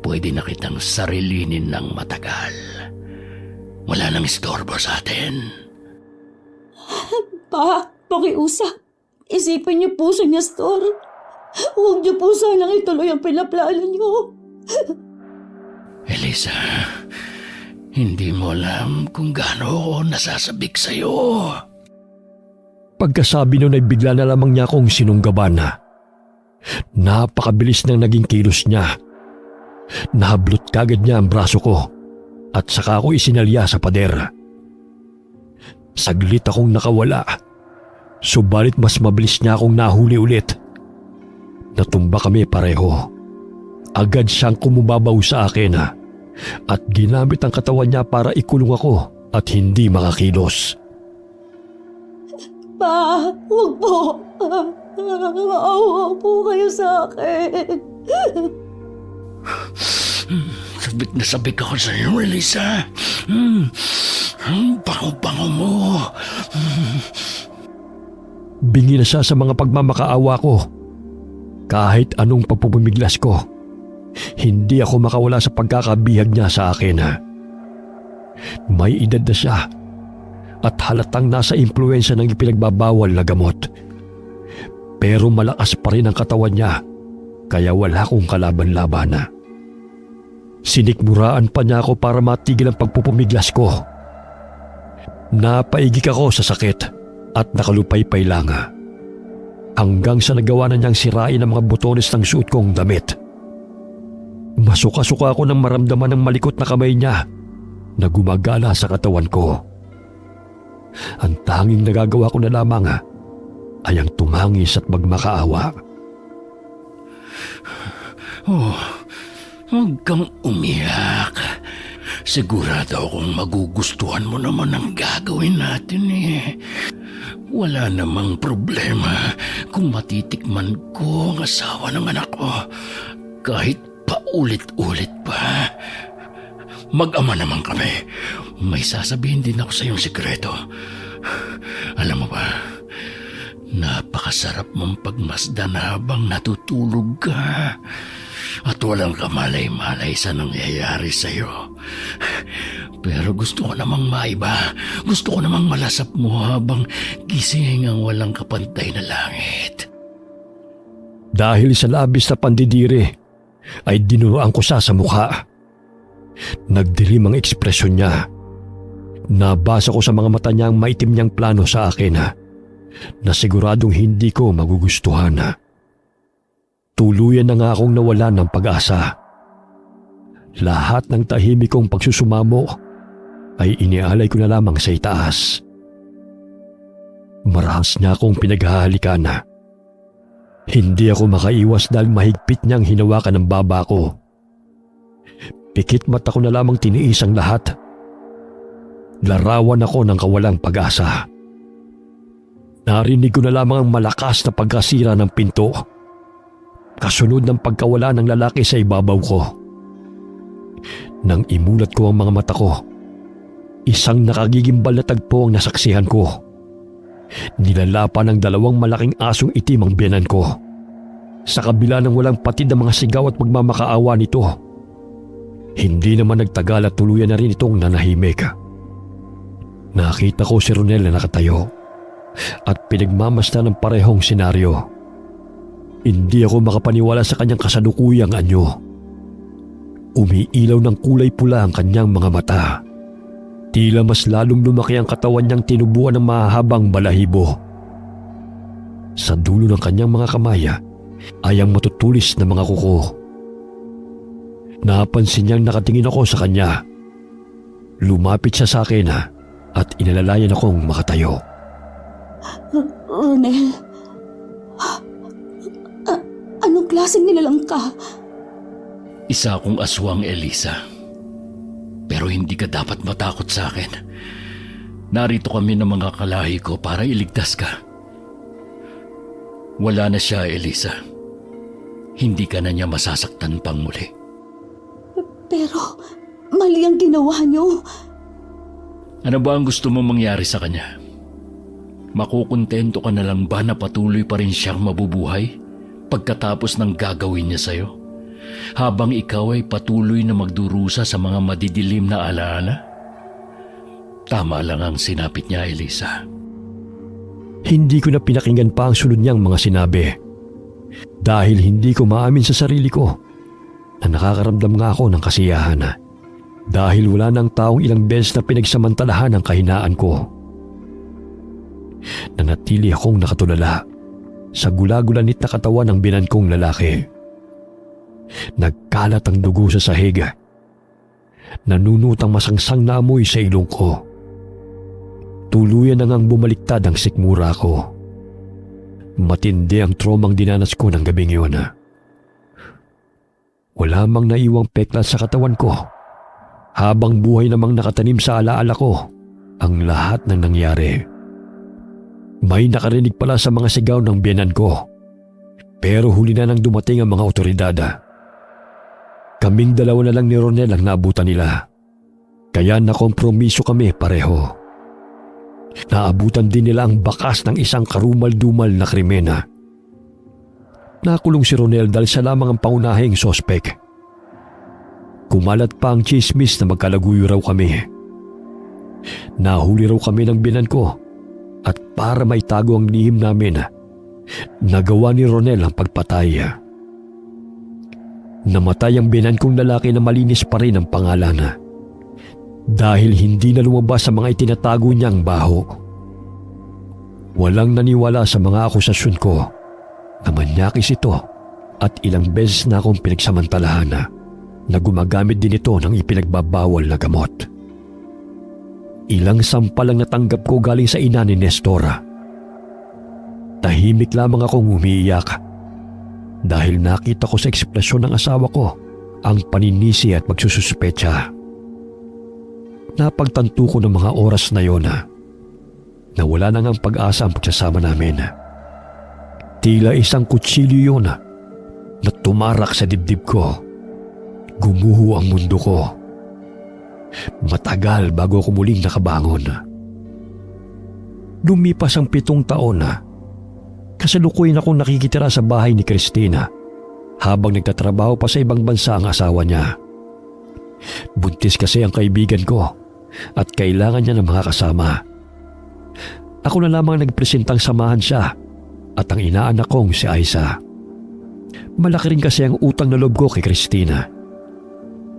pwede na kitang sarilinin ng matagal. Wala nang istorbo sa atin. Pa, pakiusap. Isipin niyo po si Nestor. Huwag niyo po sanang ituloy ang pinaplano niyo. Elisa, hindi mo alam kung gaano ako nasasabik sa'yo. Pagkasabi nun ay bigla na lamang niya akong sinunggaban. Napakabilis ng naging kilos niya. Nahablot kagad niya ang braso ko at saka ako isinalya sa pader. Saglit akong nakawala, subalit mas mabilis niya akong nahuli ulit. Natumba kami pareho. Agad siyang kumubabaw sa akin at ginamit ang katawan niya para ikulong ako at hindi makakilos. Pa, huwag po. Maawa po kayo sa akin. Sabik na sabik ako sa iyo, Elisa. Bango-bango mo. Bingi na siya sa mga pagmamakaawa ko. Kahit anong pagpupumiglas ko, hindi ako makawala sa pagkakabihag niya sa akin. May edad na siya at halatang nasa impluensya ng ipinagbabawal na gamot. Pero malakas pa rin ang katawan niya, kaya wala akong kalaban-laban. Sinikmuraan pa niya ako para matigil ang pagpupumiglas ko. Napaigik ako sa sakit at nakalupaypay lang. Hanggang sa nagawa na niyang sirain ang mga botones ng suot kong damit. Masuka-suka ako nang maramdaman ng malikot na kamay niya na gumagala sa katawan ko. Ang tanging nagagawa ko na lamang ay ang tumangis at magmakaawa. Huwag kang umiyak. Sigurado akong magugustuhan mo naman ang gagawin natin eh. Wala namang problema kung matitikman ko ang asawa ng anak ko kahit paulit-ulit pa. Mag-ama naman kami. May sasabihin din ako sa iyong sikreto. Alam mo ba, napakasarap mong pagmasdan habang natutulog ka. At walang kamalay-malay sa nangyayari sa iyo. Pero gusto ko namang maiba. Gusto ko namang malasap mo habang gising ang walang kapantay na langit. Dahil sa labis na pandidiri, ay dinuroan ko siya sa mukha. Nagdilim ang ekspresyon niya. Nabasa ko sa mga mata niya ang maitim niyang plano sa akin na siguradong hindi ko magugustuhan. Tuluyan na nga akong nawala ng pag-asa. Lahat ng tahimik kong pagsusumamo ay inialay ko na lamang sa itaas. Marahas niya akong pinaghahalikan. Hindi ako makaiwas dahil mahigpit niyang hinawakan ang baba ko. Pikit mata ko na lamang tiniis ang lahat. Larawan ako ng kawalang pag-asa. Narinig ko na lamang ang malakas na pagkasira ng pinto. Kasunod ng pagkawala ng lalaki sa ibabaw ko. Nang imulat ko ang mga mata ko, isang nakagigimbal na tagpo ang nasaksihan ko. Nilalapan ng dalawang malaking asong itim ang biyanan ko. Sa kabila ng walang patid na mga sigaw at pagmamakaawa nito, hindi naman nagtagal at tuluyan na rin itong nanahimik. Nakita ko si Ronel na nakatayo at pinagmamasdan ng parehong senaryo. Hindi ako makapaniwala sa kanyang kasalukuyang anyo. Umiilaw ng kulay pula ang kanyang mga mata. Tila mas lalong lumaki ang katawan niyang tinubuan ng mahahabang balahibo. Sa dulo ng kanyang mga kamay ay ang matutulis na mga kuko. Napansin niyang nakatingin ako sa kanya. Lumapit siya sa akin at inalalayan akong makatayo. Ronel, anong klaseng nilalang ka? Isa akong aswang, Elisa. Pero hindi ka dapat matakot sa akin. Narito kami ng mga kalahi ko para iligtas ka. Wala na siya, Elisa. Hindi ka na niya masasaktan pang muli. Pero mali ang ginawa niyo. Ano ba ang gusto mong mangyari sa kanya? Makukontento ka na lang ba na patuloy pa rin siyang mabubuhay pagkatapos ng gagawin niya sa'yo? Habang ikaw ay patuloy na magdurusa sa mga madidilim na alaala? Tama lang ang sinapit niya, Elisa. Hindi ko na pinakinggan pa ang sunod niyang mga sinabi. Dahil hindi ko maamin sa sarili ko na nakakaramdam nga ako ng kasiyahan. Dahil wala nang taong ilang beses na pinagsamantalahan ang kahinaan ko. Nanatili akong nakatulala sa gulagulanit na katawan ng binan kong lalaki. Nagkalat ang dugo sa sahig. Nanunot ang masangsang na amoy sa ilong ko. Tuluyan na ngang bumaliktad ang sikmura ko. Matindi ang traumang dinanas ko ng gabing iyon. Wala mang naiwang peklat sa katawan ko. Habang buhay namang nakatanim sa alaala ko ang lahat ng nangyari. May nakarinig pala sa mga sigaw ng biyenan ko. Pero huli na nang dumating ang mga otoridad. Kaming dalawa na lang ni Ronel ang naabutan nila. Kaya nakompromiso kami pareho. Naabutan din nila ang bakas ng isang karumal-dumal na krimena. Nakulong si Ronel dahil siya lamang ang paunahing sospek. Kumalat pa ang chismis na magkalaguyo raw kami. Nahuli raw kami ng binan ko at para maitago ang lihim namin, nagawa ni Ronel ang pagpatay. Namatay ang binan kong lalaki na malinis pa rin ang pangalan dahil hindi na lumabas sa mga itinatago niyang baho. Walang naniwala sa mga akusasyon ko na manyakis ito at ilang beses na akong pinagsamantalahan na gumagamit din ito ng ipinagbabawal na gamot. Ilang sampal ang natanggap ko galing sa ina ni Nestora. Tahimik lamang akong umiiyak dahil nakita ko sa ekspresyon ng asawa ko ang paninisi at pagsususpecha. Napagtanto ko ng mga oras na yon na wala na ngang pag-asa ang pagsasama namin. Tila isang kutsilyo yun na tumarak sa dibdib ko. Gumuho ang mundo ko. Matagal bago ako muling nakabangon. Lumipas ang 7 taon kasalukuyan akong nakikitira sa bahay ni Christina habang nagtatrabaho pa sa ibang bansa ang asawa niya. Buntis kasi ang kaibigan ko at kailangan niya ng mga kasama. Ako na lamang nagpresentang samahan siya at ang inaanak kong si Aiza. Malaki rin kasi ang utang na loob ko kay Christina.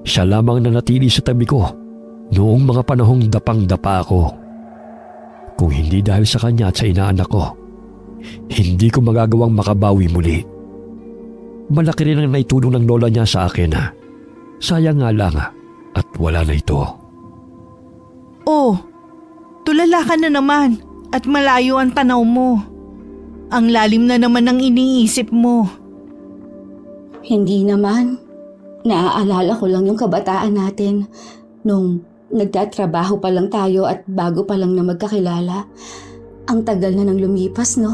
Siya lamang nanatili sa tabi ko noong mga panahong dapang-dapa ako. Kung hindi dahil sa kanya at sa inaanak ko, hindi ko magagawang makabawi muli. Malaki rin ang naitulong ng lola niya sa akin. Sayang nga lang at wala na ito. Oh, tulala ka na naman at malayo ang tanaw mo. Ang lalim na naman ng iniisip mo. Hindi naman. Naaalala ko lang yung kabataan natin nung nagtatrabaho pa lang tayo at bago pa lang na magkakilala. Ang tagal na nang lumipas, no?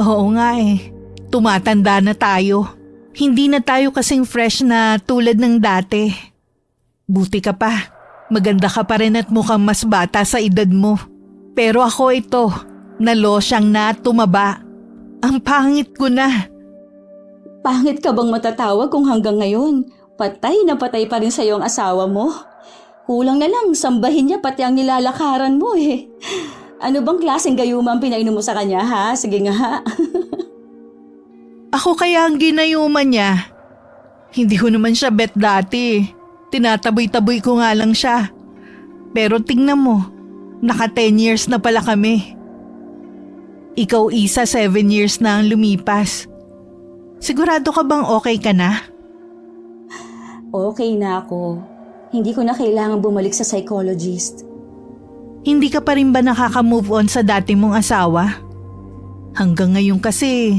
Oo nga eh. Tumatanda na tayo. Hindi na tayo kasing fresh na tulad ng dati. Buti ka pa. Maganda ka pa rin at mukhang mas bata sa edad mo. Pero ako ito, nalosyang na at tumaba. Ang pangit ko na. Pangit ka bang matatawag kung hanggang ngayon patay na patay pa rin sa'yo ang asawa mo? Kulang na lang, sambahin niya pati ang nilalakaran mo eh. Ano bang klaseng gayuma ang pinainom mo sa kanya ha? Sige nga. Ako kaya ang ginayuman niya. Hindi ko naman siya bet dati. Tinataboy-taboy ko nga lang siya. Pero tingnan mo, naka 10 years na pala kami. Ikaw Isa 7 years na ang lumipas. Sigurado ka bang okay ka na? Okay na ako. Hindi ko na kailangan bumalik sa psychologist. Hindi ka pa rin ba nakaka-move on sa dati mong asawa? Hanggang ngayon kasi,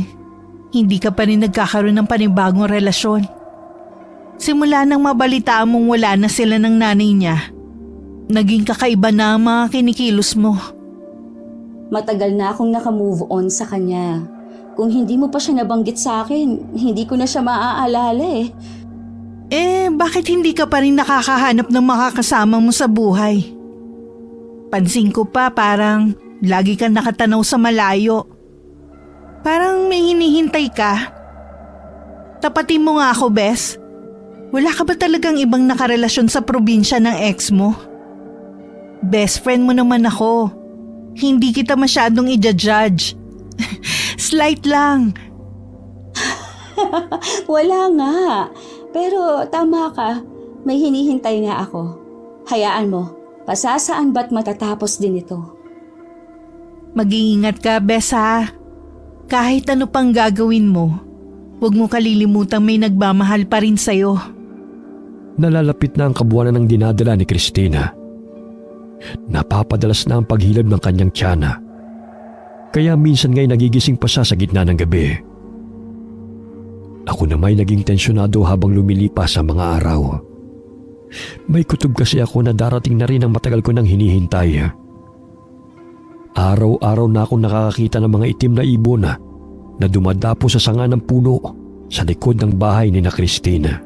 hindi ka pa rin nagkakaroon ng panibagong relasyon. Simula nang mabalitaan mong wala na sila ng nanay niya, naging kakaiba na ang mga kinikilos mo. Matagal na akong naka-move on sa kanya. Kung hindi mo pa siya nabanggit sa akin, hindi ko na siya maaalala eh. Bakit hindi ka pa rin nakakahanap ng makakasama mo sa buhay? Pansin ko pa parang lagi kang nakatanaw sa malayo. Parang may hinihintay ka. Tapatin mo nga ako, Bes. Wala ka ba talagang ibang nakarelasyon sa probinsya ng ex mo? Best friend mo naman ako. Hindi kita masyadong i-judge. Slight lang. Wala nga. Pero tama ka. May hinihintay nga ako. Hayaan mo. Pasasaan ba't matatapos din ito? Mag-iingat ka, Bes ha. Kahit ano pang gagawin mo, huwag mo kalilimutang may nagmamahal pa rin sa'yo. Nalalapit na ang kabuwanan ng dinadala ni Christina. Napapadalas na ang paghilab ng kanyang tiyana. Kaya minsan nga'y nagigising pa siya sa gitna ng gabi. Ako na may naging tensyonado habang lumilipas ang mga araw. May kutob kasi ako na darating na rin ang matagal ko nang hinihintay. Araw-araw na akong nakakakita ng mga itim na ibon na dumadapo sa sanga ng puno sa likod ng bahay ni na Christina.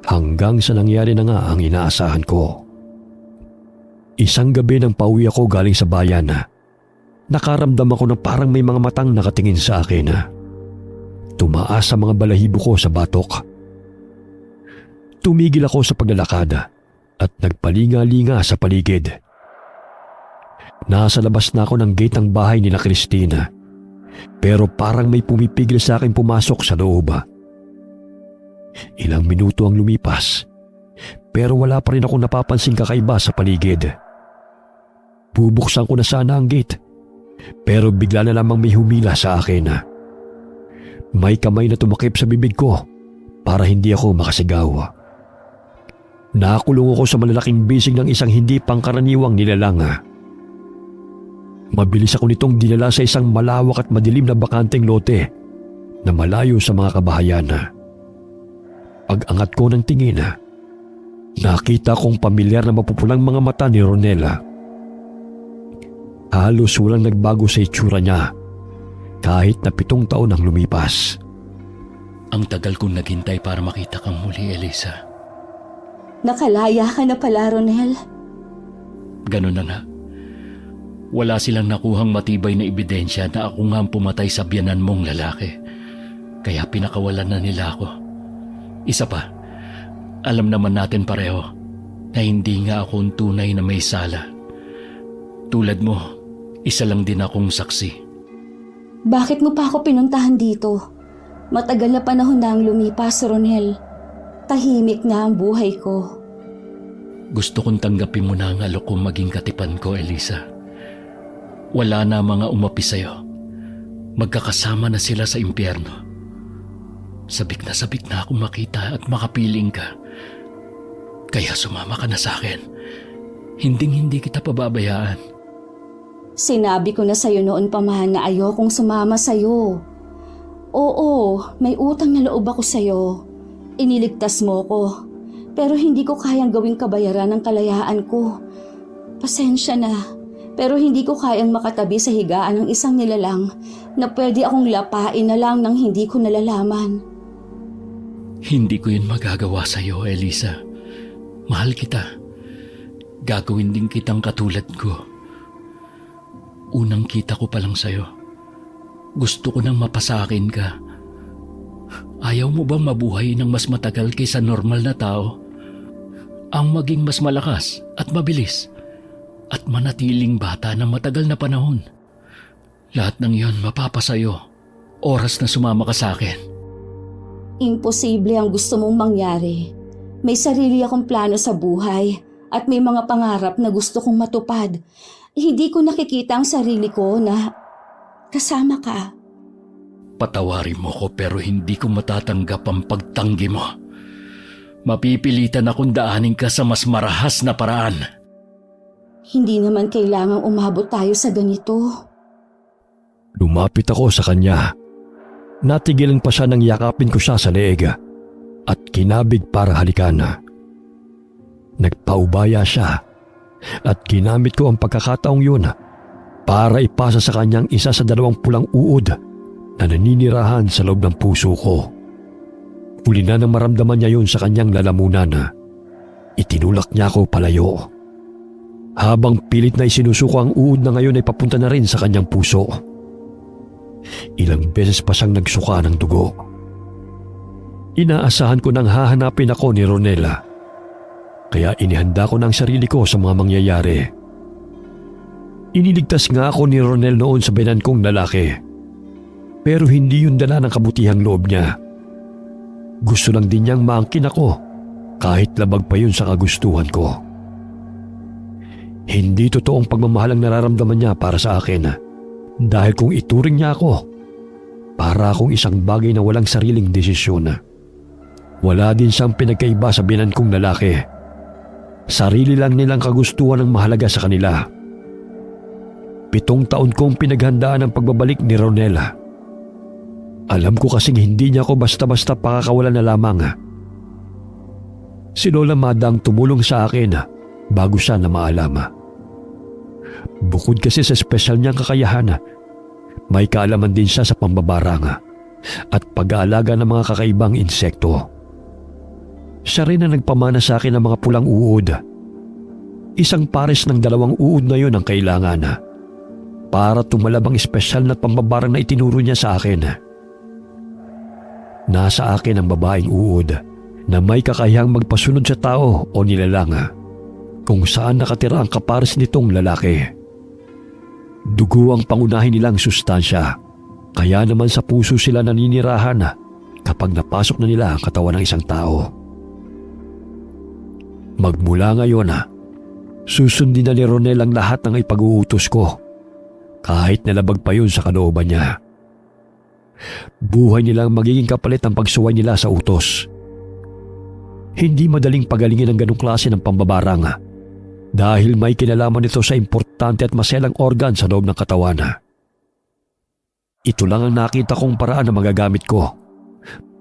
Hanggang sa nangyari na nga ang inaasahan ko. Isang gabi nang pauwi ako galing sa bayan, nakaramdam ako na parang may mga matang nakatingin sa akin. Tumaas ang mga balahibo ko sa batok. Tumigil ako sa paglalakad at nagpalinga-linga sa paligid. Nasa labas na ako ng gate ng bahay ni na Christina, pero parang may pumipigil sa akin pumasok sa loob. Ilang minuto ang lumipas, pero wala pa rin akong napapansing kakaiba sa paligid. Bubuksan ko na sana ang gate, pero bigla na lamang may humila sa akin. May kamay na tumakip sa bibig ko para hindi ako makasigaw. Nakakulong ako sa malalaking bisig ng isang hindi pangkaraniwang nilalang. Mabilis ako nitong dinala sa isang malawak at madilim na bakanteng lote na malayo sa mga kabahayan. Pag-angat ko ng tingin, nakita kong pamilyar na mapupulang mga mata ni Ronela. Halos walang nagbago sa itsura niya kahit na 7 taon ang lumipas. Ang tagal kong naghintay para makita kang muli, Elisa. Nakalaya ka na pala, Ronel. Ganun na nga. Wala silang nakuhang matibay na ebidensya na ako nga ang pumatay sa biyanan mong lalaki. Kaya pinakawalan na nila ako. Isa pa, alam naman natin pareho na hindi nga ako ang tunay na may sala. Tulad mo, isa lang din akong saksi. Bakit mo pa ako pinuntahan dito? Matagal na panahon na ang lumipas, Ronel. Tahimik na ang buhay ko. Gusto kong tanggapin mo na ang alok kong maging katipan ko, Elisa. Wala na mga umapi sa'yo. Magkakasama na sila sa impyerno. Sabik na akong makita at makapiling ka. Kaya sumama ka na sa akin. Hinding-hindi kita pababayaan. Sinabi ko na sa'yo noon pa man na ayokong sumama sa'yo. Oo, may utang na loob ako sa'yo. Iniligtas mo ko. Pero hindi ko kayang gawing kabayaran ng kalayaan ko. Pasensya na. Pero hindi ko kayang makatabi sa higaan ng isang nilalang na pwede akong lapain na lang nang hindi ko nalalaman. Hindi ko yun magagawa sa'yo, Elisa. Mahal kita. Gagawin din kitang katulad ko. Unang kita ko pa lang sa'yo. Gusto ko nang mapasakin ka. Ayaw mo bang mabuhay ng mas matagal kaysa normal na tao? Ang maging mas malakas at mabilis at manatiling bata ng matagal na panahon. Lahat ng iyon mapapasayo. Oras na sumama ka sa akin. Imposible ang gusto mong mangyari. May sarili akong plano sa buhay at may mga pangarap na gusto kong matupad. Hindi ko nakikita ang sarili ko na kasama ka. Patawarin mo ko pero hindi ko matatanggap ang pagtanggi mo. Mapipilitan akong daanin ka sa mas marahas na paraan. Hindi naman kailangang umabot tayo sa ganito. Lumapit ako sa kanya. Natigilan pa siya nang yakapin ko siya sa leeg at kinabig para halikan. Nagpaubaya siya at ginamit ko ang pagkakataong yun para ipasa sa kanyang isa sa 2 pulang uod na naninirahan sa loob ng puso ko. Huli na nang maramdaman niya yun sa kanyang lalamunan. Itinulak niya ako palayo. Habang pilit na isinusuko ang uod na ngayon ay papunta na rin sa kanyang puso. Ilang beses pa siyang nagsuka ng dugo. Inaasahan ko nang hahanapin ako ni Ronela. Kaya inihanda ko ng sarili ko sa mga mangyayari. Iniligtas nga ako ni Ronel noon sa biyanan kong lalaki. Pero hindi yun dala ng kabutihang loob niya. Gusto lang din niyang maangkin ako kahit labag pa yun sa kagustuhan ko. Hindi totoong pagmamahal ang nararamdaman niya para sa akin dahil kung ituring niya ako, para akong isang bagay na walang sariling desisyon. Wala din siyang pinagkaiba sa binan kong lalaki. Sarili lang nilang kagustuhan ang mahalaga sa kanila. 7 taon kong pinaghandaan ang pagbabalik ni Ronela. Alam ko kasing hindi niya ako basta-basta pakakawalan na lamang. Si Lola Mada ang tumulong sa akin bago siya na maalam. Bukod kasi sa espesyal niyang kakayahan, may kaalaman din siya sa pambabarang at pag-aalaga ng mga kakaibang insekto. Siya rin ang nagpamana sa akin ng mga pulang uod. Isang pares ng 2 uod na yun ang kailangan para tumalab ang espesyal na pambabarang na itinuro niya sa akin. Nasa akin ang babaeng uod na may kakayahang magpasunod sa tao o nilalang kung saan nakatira ang kapares nitong lalaki. Dugo ang pangunahin nilang sustansya, kaya naman sa puso sila naninirahan kapag napasok na nila ang katawan ng isang tao. Magmula ngayon, susundin na ni Ronel ang lahat ng ipag-uutos ko, kahit nalabag pa yun sa kalooban niya. Buhay nilang magiging kapalit ang pagsuway nila sa utos. Hindi madaling pagalingin ang ganong klase ng pambabarang dahil may kinalaman ito sa importante at maselang organ sa loob ng katawan. Ito lang ang nakita kong paraan na magagamit ko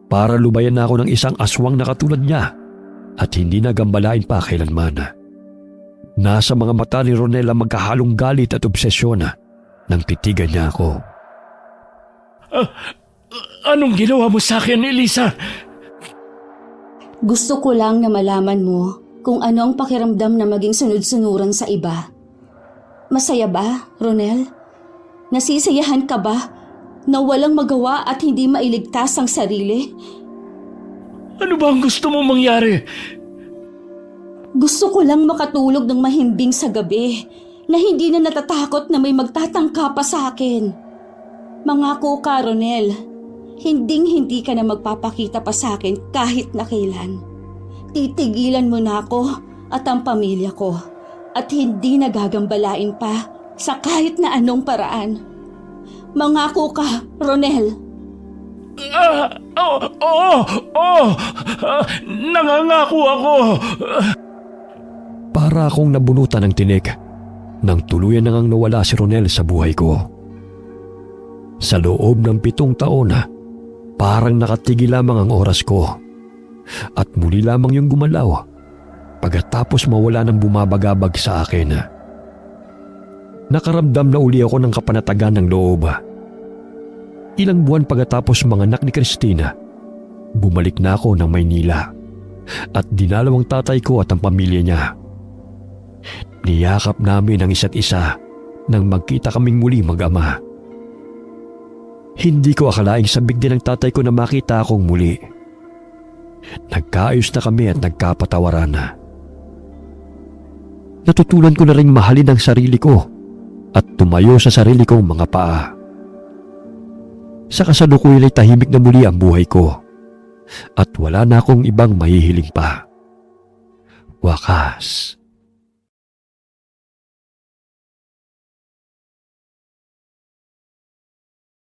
para lubayan na ako ng isang aswang na katulad niya at hindi na gambalain pa kailanman. Nasa mga mata ni Ronel ang magkahalong galit at obsesyon nang titigan niya ako. Anong ginawa mo sa akin, Elisa? Gusto ko lang na malaman mo kung ano ang pakiramdam na maging sunod-sunuran sa iba. Masaya ba, Ronel? Nasisiyahan ka ba na walang magawa at hindi mailigtas ang sarili? Ano ba ang gusto mong mangyari? Gusto ko lang makatulog ng mahimbing sa gabi na hindi na natatakot na may magtatangka pa sa akin. Mangako ka, Ronel. Hinding-hindi ka na magpapakita pa sa akin kahit na kailan. Titigilan mo na ako at ang pamilya ko at hindi nagagambalain pa sa kahit na anong paraan. Mangako ka, Ronel. Nangangako ako. Para akong nabunutan ng tinik nang tuluyan na ngang nawala si Ronel sa buhay ko. Sa loob ng 7 taon, parang nakatigil lamang ang oras ko at muli lamang yung gumalaw pagkatapos mawala ng bumabagabag sa akin. Nakaramdam na uli ako ng kapanatagan ng loob. Ilang buwan pagkatapos manganak ni Christina, bumalik na ako ng Maynila at dinalaw ang tatay ko at ang pamilya niya. Niyakap namin ang isa't isa nang magkita kaming muli mag-ama. Hindi ko akalaing sabik din ng tatay ko na makita akong muli. Nagkaayos na kami at nagkapatawaran na. Natutunan ko na ring mahalin ang sarili ko at tumayo sa sarili kong mga paa. Sa kasalukuyan ay tahimik na muli ang buhay ko at wala na akong ibang mahihiling pa. Wakas,